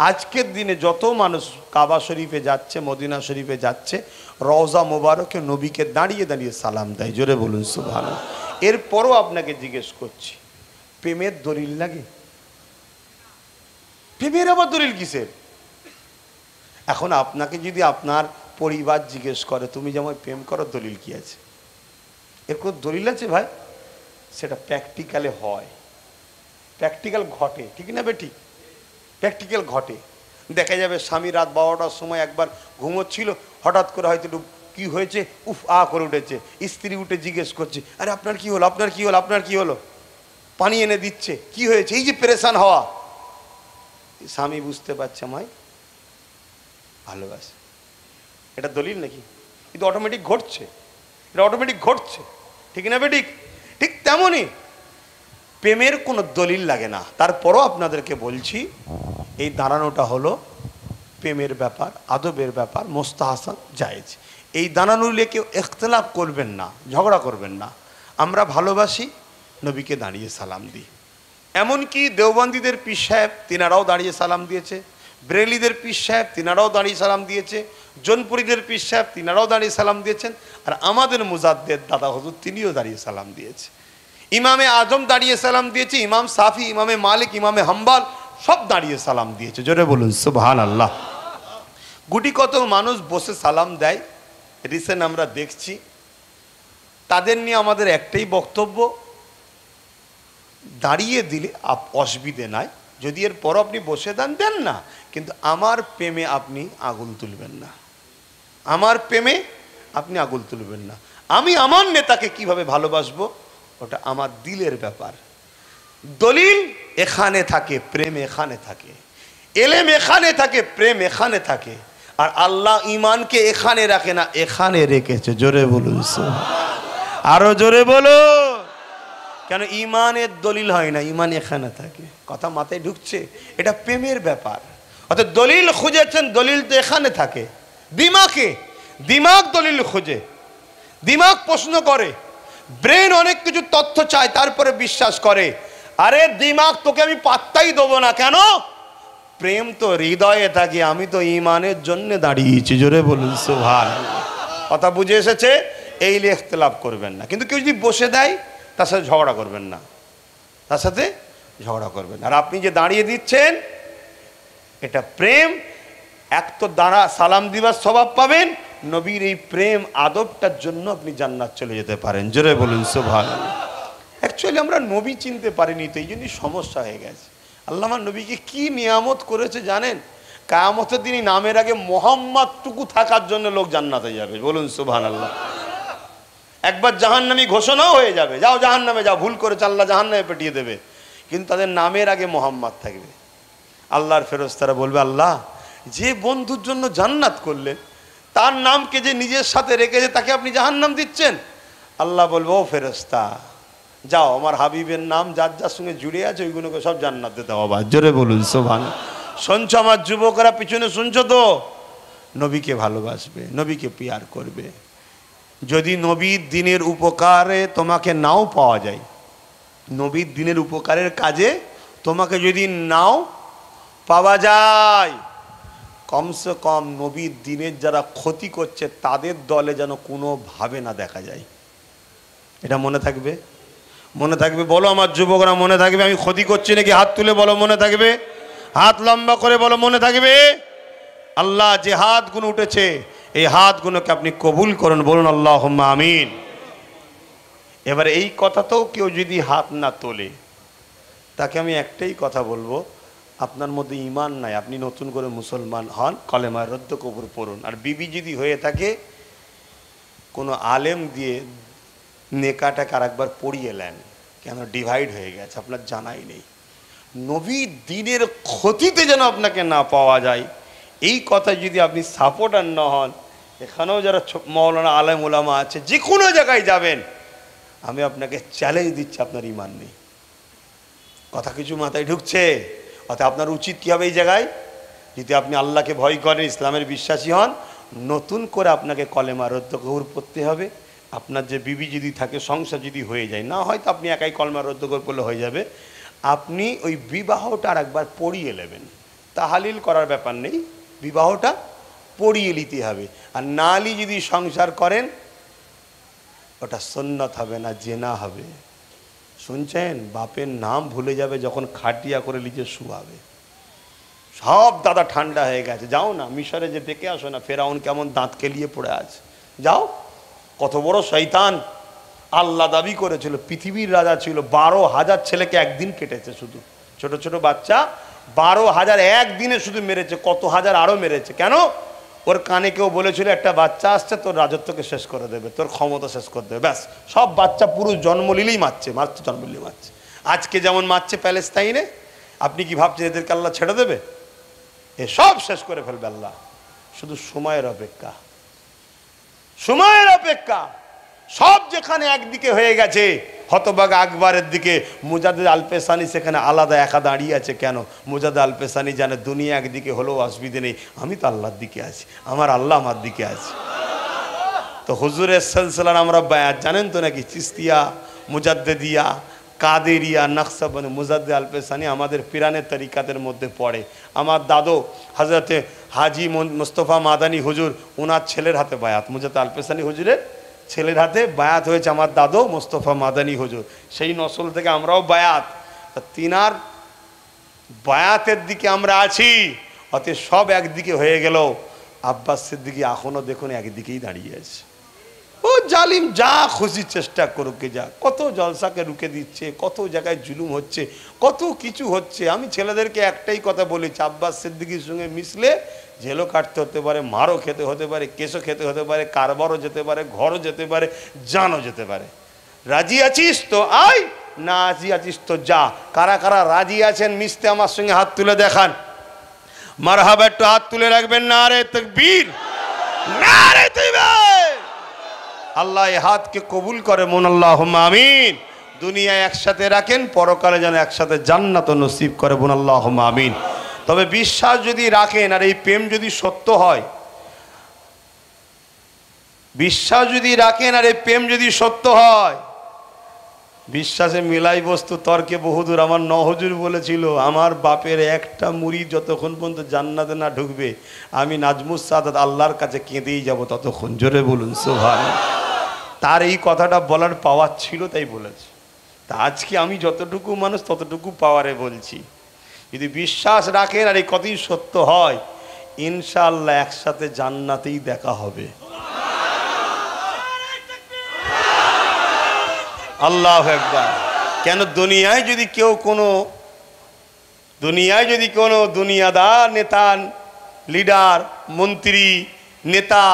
আজকের দিনে যত মানুষ কাবা শরীফে যাচ্ছে, মদিনা শরীফে যাচ্ছে, রওজা মোবারকে নবীকে দাঁড়িয়ে দাঁড়িয়ে সালাম দেয়। জোরে বলুন সুবহানাল্লাহ। এরপরও আপনাকে জিজ্ঞেস করছি, প্রেমের দলিল লাগে? প্রেমের আবার দলিল কিসের? এখন আপনাকে যদি আপনার পরিবার জিজ্ঞেস করে, তুমি যেমন প্রেম করো, দলিল কি আছে? এর কোনো দলিল আছে ভাই? সেটা প্র্যাকটিক্যালে হয়, প্র্যাকটিক্যাল ঘটে, ঠিক না বেটি? প্র্যাকটিক্যাল ঘটে। দেখা যাবে স্বামী রাত 12টার সময় একবার ঘুমোচ্ছিল, হঠাৎ করে হয়তো একটু কি হয়েছে, উফ আ করে উঠেছে। স্ত্রী উঠে জিজ্ঞেস করছে, আরে আপনার কি হলো, আপনার কি হলো, আপনার কি হলো? পানি এনে দিচ্ছে। কি হয়েছে? এই যে পেরেশান হওয়া। স্বামী বুঝতে পারছে আমায় ভালোবাসে। এটা দলিল নাকি? কিন্তু অটোমেটিক ঘটছে, এটা অটোমেটিক ঘটছে, ঠিক না বেঠিক? ঠিক তেমনই প্রেমের কোনো দলিল লাগে না। তারপরও আপনাদেরকে বলছি, এই দাঁড়ানোটা হলো প্রেমের ব্যাপার, আদবের ব্যাপার, মোস্তাহাসান জায়েজ। এই দাঁড়ানো নিয়ে কেউ ইখতিলাফ করবেন না, ঝগড়া করবেন না। আমরা ভালোবাসি, নবীকে দাঁড়িয়ে সালাম দিই। এমনকি দেওবন্দীদের পীর সাহেব তিনারাও দাঁড়িয়ে সালাম দিয়েছে, ব্রেলিদের পীর সাহেব তিনারাও দাঁড়িয়ে সালাম দিয়েছে, জোনপুরীদের পীর সাহেব তিনারাও দাঁড়িয়ে সালাম দিয়েছেন, আর আমাদের মুজাদ্দেদ দাদা হুজুর তিনিও দাঁড়িয়ে সালাম দিয়েছে। ইমামে আজম দাঁড়িয়ে সালাম দিয়েছে, ইমাম সাফি, ইমামে মালিক, ইমামে হাম্বাল সব দাঁড়িয়ে সালাম দিয়েছে। জোরে বলুন সুবহানাল্লাহ। গুটি কত মানুষ বসে সালাম দেয়, রিসেন্ট আমরা দেখছি। তাদের নিয়ে আমাদের একটাই বক্তব্য, দাঁড়িয়ে দিলে অসুবিধে নাই, যদি এর পর আপনি বসে দেন না, কিন্তু আমার প্রেমে আপনি আগুন তুলবেন না, আমার প্রেমে আপনি আগুন তুলবেন না। আমি আমার নেতাকে কিভাবে ভালোবাসবো ওটা আমার দিলের ব্যাপার। দলিল এখানে থাকে, প্রেম এখানে থাকে, এলেম এখানে থাকে, প্রেম এখানে থাকে। আর আল্লাহ ইমানকে এখানে রাখে না, এখানে রেখেছে। জোরে বলুন, আরো জোরে বলো। কেন ইমানের দলিল হয় না, ইমান এখানে থাকে। কথা মাথায় ঢুকছে? এটা প্রেমের ব্যাপার। অর্থাৎ দলিল খুঁজেছেন, দলিল তো এখানে থাকে। দিমাগ দলিল খুঁজে, দিমাগ প্রশ্ন করে, ব্রেন অনেক কিছু তথ্য চায়, তারপরে বিশ্বাস করে। আরে দিমাগ তোকে আমি পাত্তাই দেবো না। কেন? প্রেম তো হৃদয়ে থাকে, আমি তো ইমানের জন্য দাঁড়িয়েছি। জোরে বলুন সুবহানাল্লাহ। কথা বুঝে এসেছে? এই নিয়ে ইখতিলাফ করবেন না। কিন্তু কেউ যদি বসে দেয় তার সাথে ঝগড়া করবেন না, তার সাথে ঝগড়া করবেন। আর আপনি যে দাঁড়িয়ে দিচ্ছেন এটা প্রেম। এক তো দাঁড়া সালাম দিবার স্বভাব পাবেন, নবীর এই প্রেম আদবটার জন্য আপনি জান্নাত চলে যেতে পারেন। জোরে বলুন সুবহানাল্লাহ। অ্যাকচুয়ালি আমরা নবী চিনতে পারিনি, তো এই জন্যই সমস্যা হয়ে গেছে। আল্লাহ আমার নবীকে কি নিয়ামত করেছে জানেন? কিয়ামতের দিনই নামের আগে মোহাম্মদ টুকু থাকার জন্য লোক জান্নাতে যাবে। বলুন সুবহানাল্লাহ। একবার জাহান্নামী ঘোষণাও হয়ে যাবে, যাও জাহান্নামে যাও, ভুল করেছে আল্লাহ জাহান্নামে পেটিয়ে দেবে, কিন্তু তাদের নামের আগে মোহাম্মদ থাকবে। আল্লাহর ফেরেশতারা বলবে, আল্লাহ যে বন্ধুর জন্য জান্নাত করলেন তার নামকে যে নিজের সাথে রেখেছে তাকে আপনি জাহান্নাম দিচ্ছেন। আল্লাহ বলবো, ও ফেরেশতা যাও, আমার হাবিবের নাম যার যার সঙ্গে জুড়ে আছে ওইগুলোকে সব জান্নাতে দাও। আবার জোরে বলুন সুবহানাল্লাহ। শুনছো আমার যুবকরা, পিছনে শুনছো তো? নবীকে ভালোবাসবে, নবীকে পিয়ার করবে। যদি নবীর দিনের উপকারে তোমাকে নাও পাওয়া যায়, নবীর দিনের উপকারের কাজে তোমাকে যদি নাও পাওয়া যায়, কমসে কম নবীর দিনের যারা ক্ষতি করছে তাদের দলে যেন কোনোভাবে না দেখা যায়। এটা মনে থাকবে? মনে থাকবে? বলো আমার যুবকরা, মনে থাকবে? আমি ক্ষতি করছি নাকি? হাত তুলে বলো মনে থাকবে। হাত লম্বা করে বলো মনে থাকবে। আল্লাহ যে হাতগুলো উঠেছে এই হাতগুলোকে আপনি কবুল করুন, বলুন আল্লাহুম্মা আমিন। এবারে এই কথাতেও কেউ যদি হাত না তোলে তাকে আমি একটাই কথা বলবো, আপনার মধ্যে ঈমান নাই, আপনি নতুন করে মুসলমান হন, কলেমা রদ্দ কবুল পড়ুন। আর বিবি যদি হয়ে থাকে কোনো আলেম দিয়ে নেকাটাকে আরেকবার পড়িয়ে নেন, কেন ডিভাইড হয়ে গেছে আপনার জানাই নেই। নবীর দিনের ক্ষতিতে যেন আপনাকে না পাওয়া যায়, এই কথা যদি আপনি সাপোর্টার না হন, এখানেও যারা মাওলানা আলেম ওলামা আছে যে কোনো জায়গায় যাবেন, আমি আপনাকে চ্যালেঞ্জ দিচ্ছি আপনার ঈমান নেই। কথা কিছু মাথায় ঢুকছে? অর্থাৎ আপনার উচিত কী হবে এই জায়গায়, যদি আপনি আল্লাহকে ভয় করেন, ইসলামের বিশ্বাসী হন, নতুন করে আপনাকে কলেমা রদ্দ কবুল পড়তে হবে। আপনার যে বিবি যদি থাকে, সংসার যদি হয়ে যায়, না হয়তো আপনি একাই কলেমা রদ্দ কবুল পড়লে হয়ে যাবে, আপনি ওই বিবাহটা আর একবার পড়িয়ে নেবেন। তাহালিল করার ব্যাপার নেই, বিবাহটা পড়িয়ে নিতে হবে। আর নালি যদি সংসার করেন ওটা সুন্নাত হবে না, জেনা হবে। শুনছেন? বাপের নাম ভুলে যাবে যখন খাটিয়া করে লিখে শুয়াবে। সব দাদা ঠান্ডা হয়ে গেছে, যাও না মিশরে যে দেখে আসো না ফেরাউন কেমন দাঁত কেলিয়ে পড়ে আছে, যাও। কত বড় শয়তান, আল্লাহ দাবি করেছিল, পৃথিবীর রাজা ছিল, 12,000 ছেলেকে একদিন কেটেছে। শুধু ছোট ছোট বাচ্চা 12,000 একদিনে শুধু মেরেছে, কত হাজার আরো মেরেছে। কেন? ওর কানে কেউ বলেছিল একটা বাচ্চা আসছে তোর রাজত্বকে শেষ করে দেবে, তোর ক্ষমতা শেষ করে দেবে। ব্যাস, সব বাচ্চা পুরুষ জন্ম নিলেই মারছে, জন্ম নিলেই মারছে। আজকে যেমন মারছে প্যালেস্তাইনে, আপনি কি ভাবছেন এদেরকে আল্লাহ ছেড়ে দেবে? এ সব শেষ করে ফেলবে আল্লাহ। শুধু সময়ের অপেক্ষা, সময়ের অপেক্ষা। সব যেখানে একদিকে হয়ে গেছে, হতবাগা আকবরের দিকে, মুজাদ্দিদ আল পেসানি সেখানে আলাদা একা দাঁড়িয়ে আছে। কেন? মুজাদ্দিদ আল পেসানি জানে দুনিয়া একদিকে হলেও অসুবিধে নেই, আমি তো আল্লাহর দিকে আছি, আমার আল্লাহ আমার দিকে আছে। তো হুজুরের সিলসিলার আমরা বায়াত জানেন তো নাকি? চিস্তিয়া, মুজাদ্দিদিয়া, কাদেরিয়া, নকশবন্দি, মুজাদ্দিদ আল পেসানি আমাদের পিরানের তরিকাতের মধ্যে পড়ে। আমার দাদু হজরতে হাজি মুস্তফা মাদানী হুজুর, ওনার ছেলের হাতে বায়াত, মুজাদ্দিদ আল পেসানি হুজুরের ছেলের হাতে বায়াত হয়েছে আমার দাদু মোস্তফা মাদানী হুজুর, সেই নসল থেকে আমরাও বায়াত। তিনার বায়াতের দিকে আমরা আছি, অতএব সব একদিকে হয়ে গেল। আব্বাস সিদ্দিকী এখনো দেখুন একদিকেই দাঁড়িয়ে আছে। ও জালিম যা খুশি চেষ্টা করুক, যা কত জলসাকে রুকে দিচ্ছে, কত জায়গায় জুলুম হচ্ছে, কত কিছু হচ্ছে। আমি ছেলেদেরকে একটাই কথা বলেছি, আব্বাস সিদ্দিকীর সঙ্গে মিশলে জেলও কাটতে হতে পারে, মারও খেতে হতে পারে, কেসও খেতে হতে পারে, কারবারও যেতে পারে, ঘরও যেতে পারে, জানও যেতে পারে। রাজি আছিস তো আয়, না রাজি আছিস তো যা। কারা কারা রাজি আছেন মিশতে আমার সঙ্গে হাত তুলে দেখান। মারহাবা, একটু হাত তুলে রাখবেন। নারে তাকবীর, নারে তাকবীর। আল্লাহ এই হাতকে কবুল করে মন, আল্লাহুম্মা আমিন। দুনিয়ায় একসাথে রাখেন, পরকালে যেন একসাথে জান্নাত নসিব করে বোন, আল্লাহুম্মা আমিন। তবে বিশ্বাস যদি রাখেন আর এই প্রেম যদি সত্য হয়, বিশ্বাস যদি রাখেন আর এই প্রেম যদি সত্য হয়, বিশ্বাসে মিলাই বস্তু তর্কে বহুদূর। আমার নহজুর বলেছিল, আমার বাপের একটা মুড়ি যতক্ষণ পর্যন্ত জান্নাতে না ঢুকবে, আমি নাজমুস সাদাত আল্লাহর কাছে কেঁদেই যাব ততক্ষণ। জোরে বলুন সুবহানাল্লাহ। তার এই কথাটা বলার পাওয়ার ছিল তাই বলেছে। তা আজকে আমি যতটুকু মানুষ ততটুকু পাওয়ারে বলছি। যদি বিশ্বাস রাখেন আর এই কথাই সত্য হয়, ইনশাআল্লাহ একসাথে জান্নাতেই দেখা হবে। আল্লাহু আকবার। কেন দুনিয়ায় যদি কেউ কোনো দুনিয়াদার নেতা, লিডার, মন্ত্রী, নেতা,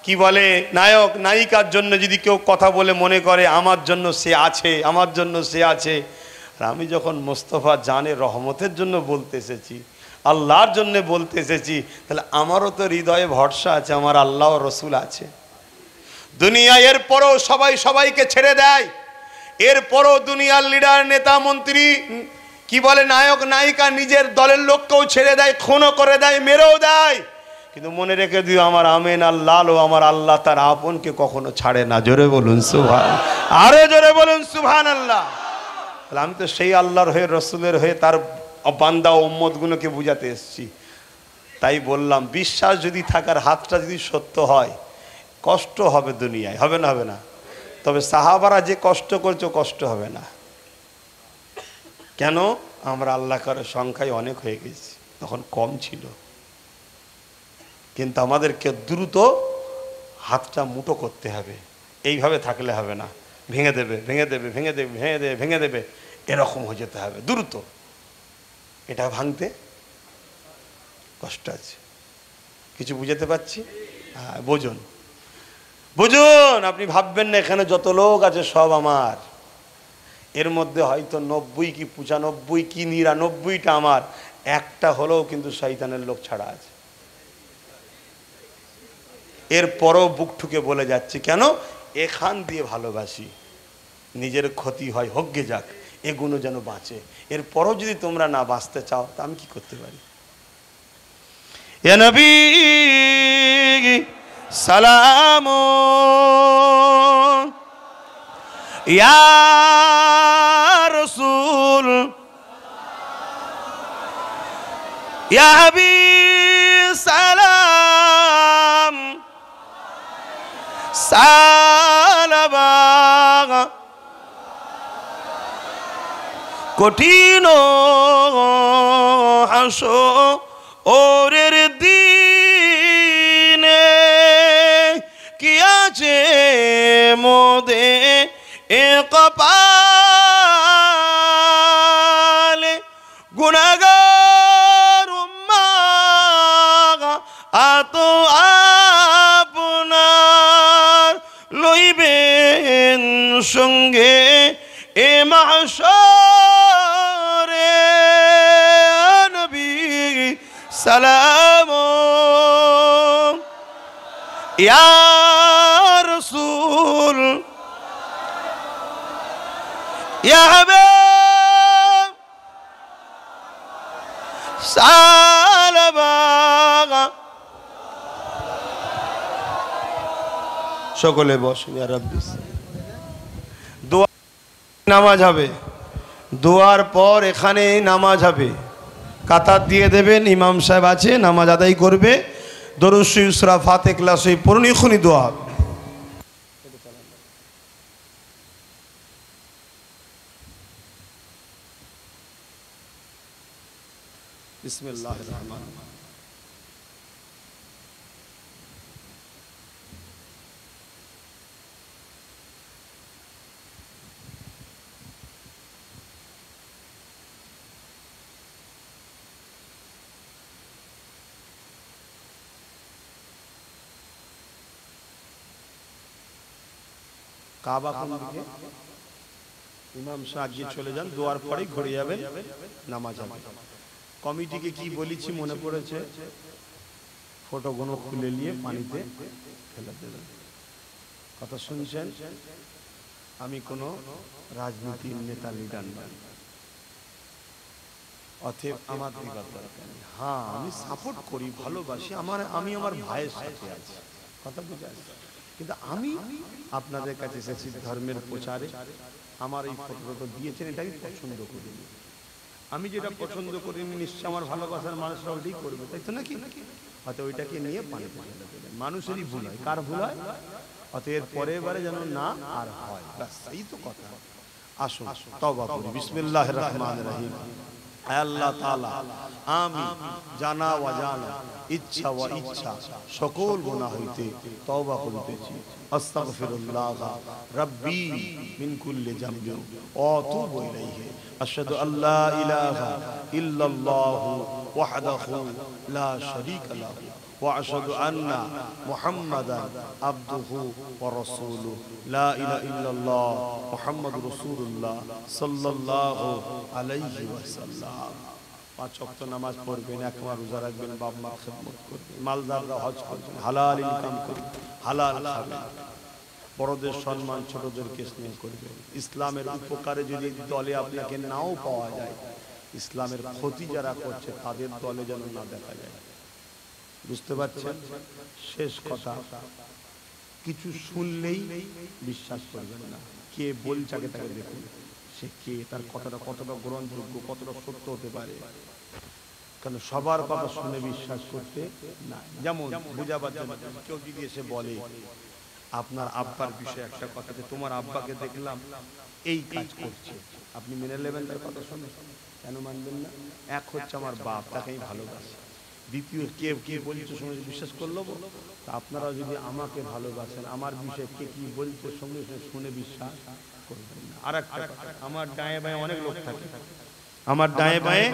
কি বলে নায়ক, নায়িকার জন্য যদি কেউ কথা বলে মনে করে আমার জন্য সে আছে, আমার জন্য সে আছে, আর আমি যখন মোস্তফা জানের রহমতের জন্য বলতে এসেছি, আল্লাহর জন্য বলতে এসেছি, তাহলে আমারও তো হৃদয়ে ভরসা আছে, আমার আল্লাহ ও রসুল আছে। দুনিয়া এরপরও সবাই সবাইকে ছেড়ে দেয়, এরপরও দুনিয়ার লিডার, নেতা, মন্ত্রী, কি বলে নায়ক, নায়িকা নিজের দলের লোককেও ছেড়ে দেয়, খুনও করে দেয়, মেরেও দেয়। কিন্তু মনে রেখে দিও, আমার আমেন আল্লাহ ও আমার আল্লাহ তার আপনকে কখনো ছাড়ে না। জোরে বলুন সুবহান, আরো জোরে বলুন সুবহানাল্লাহ। আমি তো সেই আল্লাহর হয়ে, রসুলের হয়ে তার বান্দা ও উম্মতগুলোকে বুঝাতে এসেছি। তাই বললাম, বিশ্বাস যদি থাকার হাতটা যদি সত্য হয়, কষ্ট হবে দুনিয়ায়, হবে না? হবে না? তবে সাহাবারা যে কষ্ট করছে কষ্ট হবে না। কেন? আমরা আল্লাহ করে সংখ্যায় অনেক হয়ে গেছি, তখন কম ছিল। কিন্তু আমাদেরকে দ্রুত হাতটা মুঠো করতে হবে, এইভাবে থাকলে হবে না। ভেঙে দেবে, ভেঙে দেবে, ভেঙে দেবে, ভেঙে দেবে, ভেঙে দেবে, এরকম হয়ে যেতে হবে দ্রুত। এটা ভাঙতে কষ্ট আছে। কিছু বুঝাতে পারছি? হ্যাঁ, বুঝুন, বুঝুন। আপনি ভাববেন না এখানে যত লোক আছে সব আমার, এর মধ্যে হয়তো 90 কি 95 কি 99টা আমার, একটা হলেও কিন্তু শয়তানের লোক ছাড়া আছে। এরপরও বুক ঠুকে বলে যাচ্ছি, কেন? এখান দিয়ে ভালোবাসি, নিজের ক্ষতি হয় হোকগে যাক, এগুলো যেন বাঁচে। এরপরও যদি তোমরা না বাঁচতে চাও, তা আমি কি করতে পারি? ইয়া নবী সালাম, ইয়া রাসূল, ইয়া হাবিব সালাম, সালাম। কঠিন হাসরের দিনে কি আছে মোদে এ কপালে, গুনাহগার উম্মাহ আত আপনার লইবেন সঙ্গে এ মাহশরে। নবী সালাম, ইয়া রাসূল, ইয়া হাবিব সালাম। সকলে বসুন। ইয়া রাব্বি, দোয়া নামাজ হবে, দোয়ার পর এখানে নামাজ হবে, কাতার দিয়ে দেবেন, ইমাম সাহেব আছে নামাজ আদায় করবে, দরুদ শরীফ সূরা ফাতিহা ইখলাস পড়ুন, এখনই দোয়া হবে। বিসমিল্লাহির রহমানির রহিম। কাবা কোন দিকে? ইমাম সাহেব আগে চলে যান, দোয়ার পরেই ঘুরে যাবেন, নামাজ হবে। কমিটিকে কি বলেছি মনে পড়েছে? ফটোগুলো খুলে নিয়ে পানিতে ফেলে দেবেন। কথা শুনছেন? আমি কোনো রাজনীতির নেতা লিডার নই, অতএব আমার দিবার দরকার নেই। হ্যাঁ, আমি সাপোর্ট করি, ভালোবাসি, আমি আমার ভাইয়ের সাথে আছি, কথা বুঝে আসছে। কিন্তু আমি আপনাদের কাছে এসেছি ধর্মের প্রচারে। আমার এই ফটোটা দিয়েছেন, এটা আমি পছন্দ করিনি। আমি যেটা পছন্দ করিনি নিশ্চয় আমার ভালোবাসার মানুষরা ওইটাই করবে, তাই তো নাকি? হয়তো ওইটাকে নিয়ে পানিতে ফেলে দেবেন। মানুষেরই ভুল হয়, কার ভুল হয়? অতএব পরের বারে যেন না আর হয়, ব্যাস এই তো কথা। আসুন তওবা করি। বিসমিল্লাহির রহমানির রহিম। আল্লাহ তাআলা, আমি জানা অজানা, ইচ্ছা ও ইচ্ছা সকল গুনাহ হইতে তওবা করিতেছি। আস্তাগফিরুল্লাহ রাব্বি মিন কুল্লি যামবিন ওয়া আতুবু ইলাইহি। আশহাদু আল্লা ইলাহা ইল্লাল্লাহু ওয়াহদাহু লা শারীকা লাহু ওয়া আশহাদু আন্না মুহাম্মাদান আবদুহু ওয়া রাসূলুহু। লা ইলাহা ইল্লাল্লাহ মুহাম্মাদুর রাসূলুল্লাহ সাল্লাল্লাহু আলাইহি ওয়াসাল্লাম। 5 ওয়াক্ত নামাজ পড়বেন, একবার রোজা রাখবেন, বাপ মার খেদমত করবেন, মালদাররা হজ করবেন, হালাল ইনকাম করবেন, হালাল খাবেন, বড়দের সম্মান, ছোটদেরকে স্নেহ করবেন। ইসলামের উপকারে যদি দলে আপনাকে নাও পাওয়া যায়, ইসলামের ক্ষতি যারা করছে তাদের দলে যেন না দেখা যায়। বুঝতে পারছেন? শেষ কথা, কিছু শুনলেই বিশ্বাস করবেন না। কে বলছে আগে তাকে দেখুন, সে কে, তার কথাটা কতটা গ্রহণযোগ্য, কতটা সত্য হতে পারে। কারণ সবার কথা শুনে বিশ্বাস করতে না। যেমন বুঝাবার জন্য কেউ যদি এসে বলে আপনার আব্বার বিষয়ে একটা কথা, যে তোমার আব্বাকে দেখলাম এই কাজ করছে, আপনি মেনে নেবেন তার কথা শুনে? কেন মানবেন না? এক হচ্ছে আমার বাপ, তাকে আমি ভালোবাসি। দ্বিতীয়, কে কে বলছে শুনে বিশ্বাস করলো। তা আপনারা যদি আমাকে ভালোবাসেন, আমার বিষয়ে কে কি বলছে সঙ্গে সঙ্গে শুনে বিশ্বাস করবেন না। আর একটা কথা, আমার ডায়ে বায়ে অনেক লোক থাকে, আমার ডায়ে বায়ে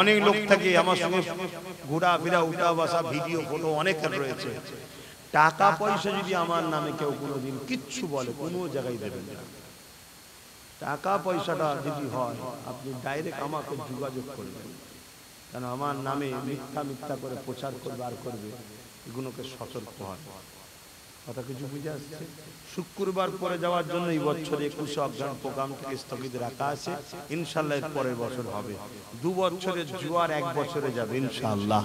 অনেক লোক থাকে, আমার সঙ্গে ঘোরাফেরা, উঠা বসা, ভিডিও, ফটো অনেক রয়েছে। টাকা পয়সা যদি আমার নামে কেউ কোনোদিন কিচ্ছু বলে, কোনো জায়গায় দেবেন না। টাকা পয়সাটা যদি হয়, আপনি ডাইরেক্ট আমাকে যোগাযোগ করবেন। কেন আমার নামে মিথ্যা মিথ্যা করে প্রচার করবে আর করবে, এগুলোকে সতর্ক হয়। কথা কিছু বুঝে আসছে? শুক্রবার পরে যাওয়ার জন্য এই বছরে 21 অগ্রহায়ণ প্রোগ্রামটিকে স্থগিত রাখা আছে। ইনশাআল্লাহ এর পরের বছর হবে। 2 বছরের জোয়ার 1 বছরে যাবে ইনশাআল্লাহ।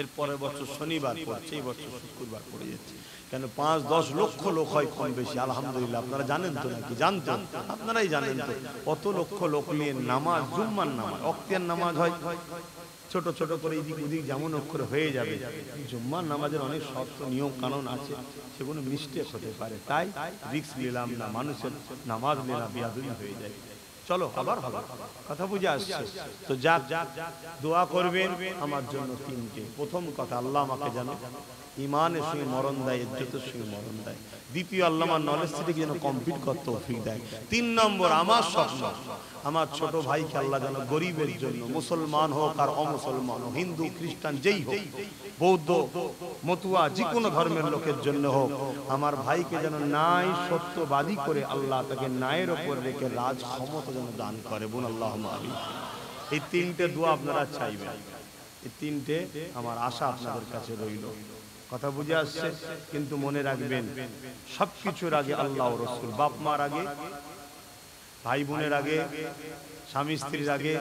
এর পরের বছর শনিবার পড়ছে, এই বছর শুক্রবার পড়ে যাচ্ছে। কেন 5-10 লক্ষ লোক হয় কম বেশি, আলহামদুলিল্লাহ। আপনারা জানেন তো নাকি? জানতেন? আপনারাই জানেন তো কত লক্ষ লোক নিয়ে নামাজ, জুম্মার নামাজ, অক্তিয়ার নামাজ হয় ছোট ছোট করে, এদিক ওদিক যেমন অক্ষরে হয়ে যাবে। জুম্মার নামাজের অনেক শর্ত নিয়ম কানুন আছে, সেগুলো মিস্টেক হতে পারে, তাই রিস্ক নিলাম না, মানুষের নামাজ নেওয়া বিয়াদুই হয়ে যায়। চলো আবার হবে, কথা বুঝে আসছে তো? যাক, দোয়া করবেন আমার জন্য 3টে। প্রথম কথা, আল্লাহ আমাকে যেন ইমানের সঙ্গে মরণ দেয়, ইজ্জতের সঙ্গে মরণ দেয়। দ্বিতীয়, আল্লাহ আমার নলেজ থেকে যেন কমপ্লিট করতে তৌফিক দেয়। 3 নম্বর, আমার স্বপ্ন আমার ছোট ভাইকে আল্লাহ যেন গরিবের জন্য, মুসলমান হোক আর অমুসলমান হোক, হিন্দু খ্রিস্টান যেই হোক, বৌদ্ধ মতুয়া যে কোনো ধর্মের লোকের জন্য হোক, আমার ভাইকে যেন ন্যায় সত্যবাদী করে আল্লাহ তাকে ন্যায়ের ওপর রেখে রাজ ক্ষমতা যেন দান করে। বোন আল্লাহুম্মা আমিন। এই 3টে দোয়া আপনারা চাইবেন, এই 3টে আমার আশা আপনাদের কাছে রইল। কথা বুঝে আসছে? কিন্তু মনে রাখবেন, সবকিছুর আগে আল্লাহ ও রাসূল, বাপ মার আগে, ভাই বোনের আগে, স্বামী স্ত্রীর আগে,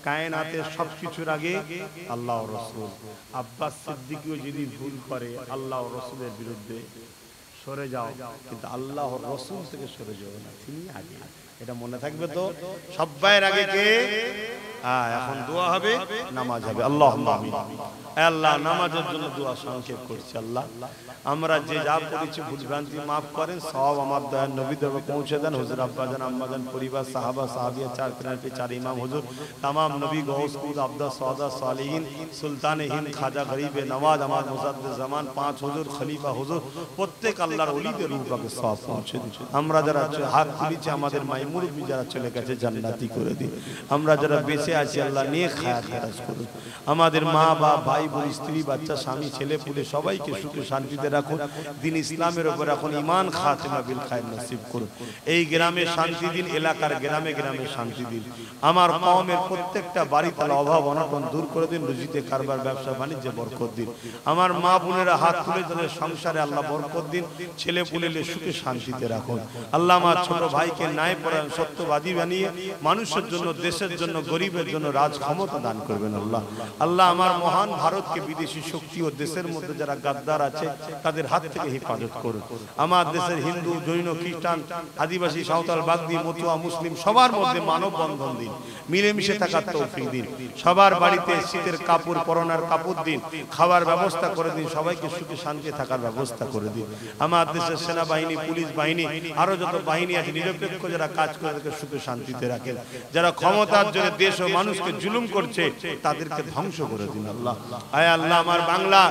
কায়নাতের সবকিছুর আগে আল্লাহ ও রাসূল। আব্বাস সিদ্দিকীও যদি ভুল করে আল্লাহ ও রাসূলের বিরুদ্ধে, সরে যাও, কিন্তু আল্লাহ ও রাসূল থেকে সরে যাও না, তিনি আগে। এটা মনে থাকবে তো? সবার আগে কে? এখন দোয়া হবে, নামাজ হবে। আল্লাহুম্মা আমিন। আল্লাহ নামাজের জন্য দোয়া সংক্ষেপ করছি আল্লাহ আমরা যে যা করেছি ভুলভ্রান্তি মাফ করেন সব আমার দয়ার নবী দেবে পৌঁছে দেন হুজুর আব্বাজান আম্মাজান পরিবার সাহাবা সাহাবিয়া চার পিনারপি চার ইমাম হুজুর तमाम নবী গৌস কুদ আবদা সাদা সালিহিন সুলতান হিন্দ খাজা গরিবে নওয়াজ আমার মুজাদ্দিদ জামান পাঁচ হুজুর খলিফা হুজুর প্রত্যেক আল্লাহর ওলিদের রূপকে সব পৌঁছে দিন আমরা যারা হাত তুলেছি আমাদের মাইমুরবি যারা চলে গেছে জান্নাতি করে দিন আমরা যারা বেঁচে আছি আল্লাহ নেক হায়াত দারাজ করুন আমাদের মা বাবা ভাই বোন স্ত্রী বাচ্চা স্বামী ছেলে পুলে সবাইকে সুখে শান্তিতে রাখুন দিন ইসলামের উপর রাখুন ঈমান খাতিমা বিল খায়র নসিব করুন এই গ্রামে শান্তি দিন এলাকার গ্রামে গ্রামে শান্তি দিন আমার কওমের প্রত্যেকটা বাড়িতে অভাব অনটন দূর করে দিন রুজিতে কারবার ব্যবসা বাণিজ্যে বরকত দিন আমার মা বোনেরা হাত তুলে তাদের সংসারে আল্লাহ বরকত দিন ছেলে পুলেলে সুখে শান্তিতে রাখুন আল্লাহ আমার ছোট ভাইকে ন্যায় পরায়ণ সত্যবাদী বানিয়ে মানুষের জন্য দেশের জন্য গরিবের জন্য রাজ ক্ষমতা দান করবেন আল্লাহ আল্লাহ আমার মহান ভারতকে বিদেশি শক্তি ও দেশের মধ্যে যারা গাদ্দার আছে তাদের হাত থেকে হেফাজত করুন আমার দেশের হিন্দু জৈন খ্রিস্টান আদিবাসী সাঁওতাল বাগদি মতুয়া মুসলিম সবার মধ্যে মানব বন্ধন দিন মিলেমিশে থাকার তৌফিক দিন সবার বাড়িতে শীতের কাপড় পরনার কাপড় দিন খাবার ব্যবস্থা করে দিন সবাইকে সুখে শান্তি থাকার ব্যবস্থা করে দিন আমার দেশের সেনাবাহিনী পুলিশ বাহিনী আরো যত বাহিনী আছে নিরপেক্ষ যারা কাজ করে তাদেরকে সুখে শান্তিতে রাখেন যারা ক্ষমতার জন্য দেশ ও মানুষকে জুলুম করছে তাদেরকে ধ্বংস করে দিন আল্লাহ আয় আল্লাহ আমার বাংলা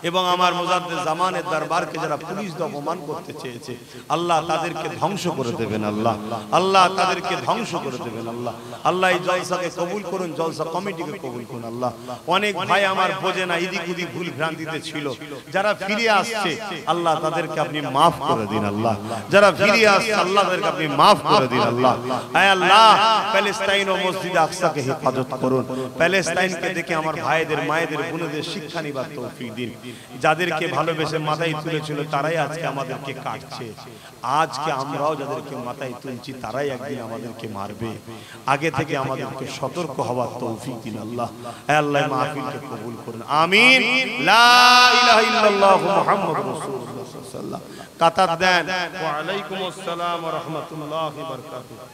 এবং আমার মুজাদ্দিদ জামানের দরবারকে যারা পুলিশ দিয়ে অপমান করতে চেয়েছে আল্লাহ তাদেরকে ধ্বংস করে দেবেন আল্লাহ আল্লাহ তাদেরকে ধ্বংস করে দেবেন আল্লাহ আল্লাহ এই জলসাকে কবুল করুন জলসা কমিটিকে কবুল করুন আল্লাহ অনেক ভাই আমার বোঝে না এদিক ওদিক ভুল ভ্রান্তিতে ছিল যারা ফিরে আসছে আল্লাহ তাদেরকে আপনি মাফ করে দিন আল্লাহ যারা ফিরে আসছে আল্লাহ তাদেরকে আপনি মাফ করে দিন আল্লাহ আয় আল্লাহ প্যালেস্তাইন ও মসজিদ আকসাকে হেফাজত করুন প্যালেস্তাইনকে দেখে আমার ভাইদের মায়েদের বোনদের শিক্ষা নিবার তৌফিক দিন যাদেরকে ভালোবেসে মাথায় তুলেছিল তারাই আজকে আমাদেরকে কাটছে আজকে আমরাও যাদেরকে মাথায় তুলছি তারাই একদিন আমাদেরকে মারবে আগে থেকে আমাদেরকে সতর্ক হওয়ার তৌফিক দিন আল্লাহ হে আল্লাহ মাহফিলকে কবুল করুন আমিন লা ইলাহা ইল্লাল্লাহ মুহাম্মাদুর রাসূলুল্লাহ সাল্লাল্লাহু আলাইহি ওয়া সাল্লাম কাতার দেন ওয়া আলাইকুম আসসালাম ওয়া রাহমাতুল্লাহি ওয়া বারাকাতুহু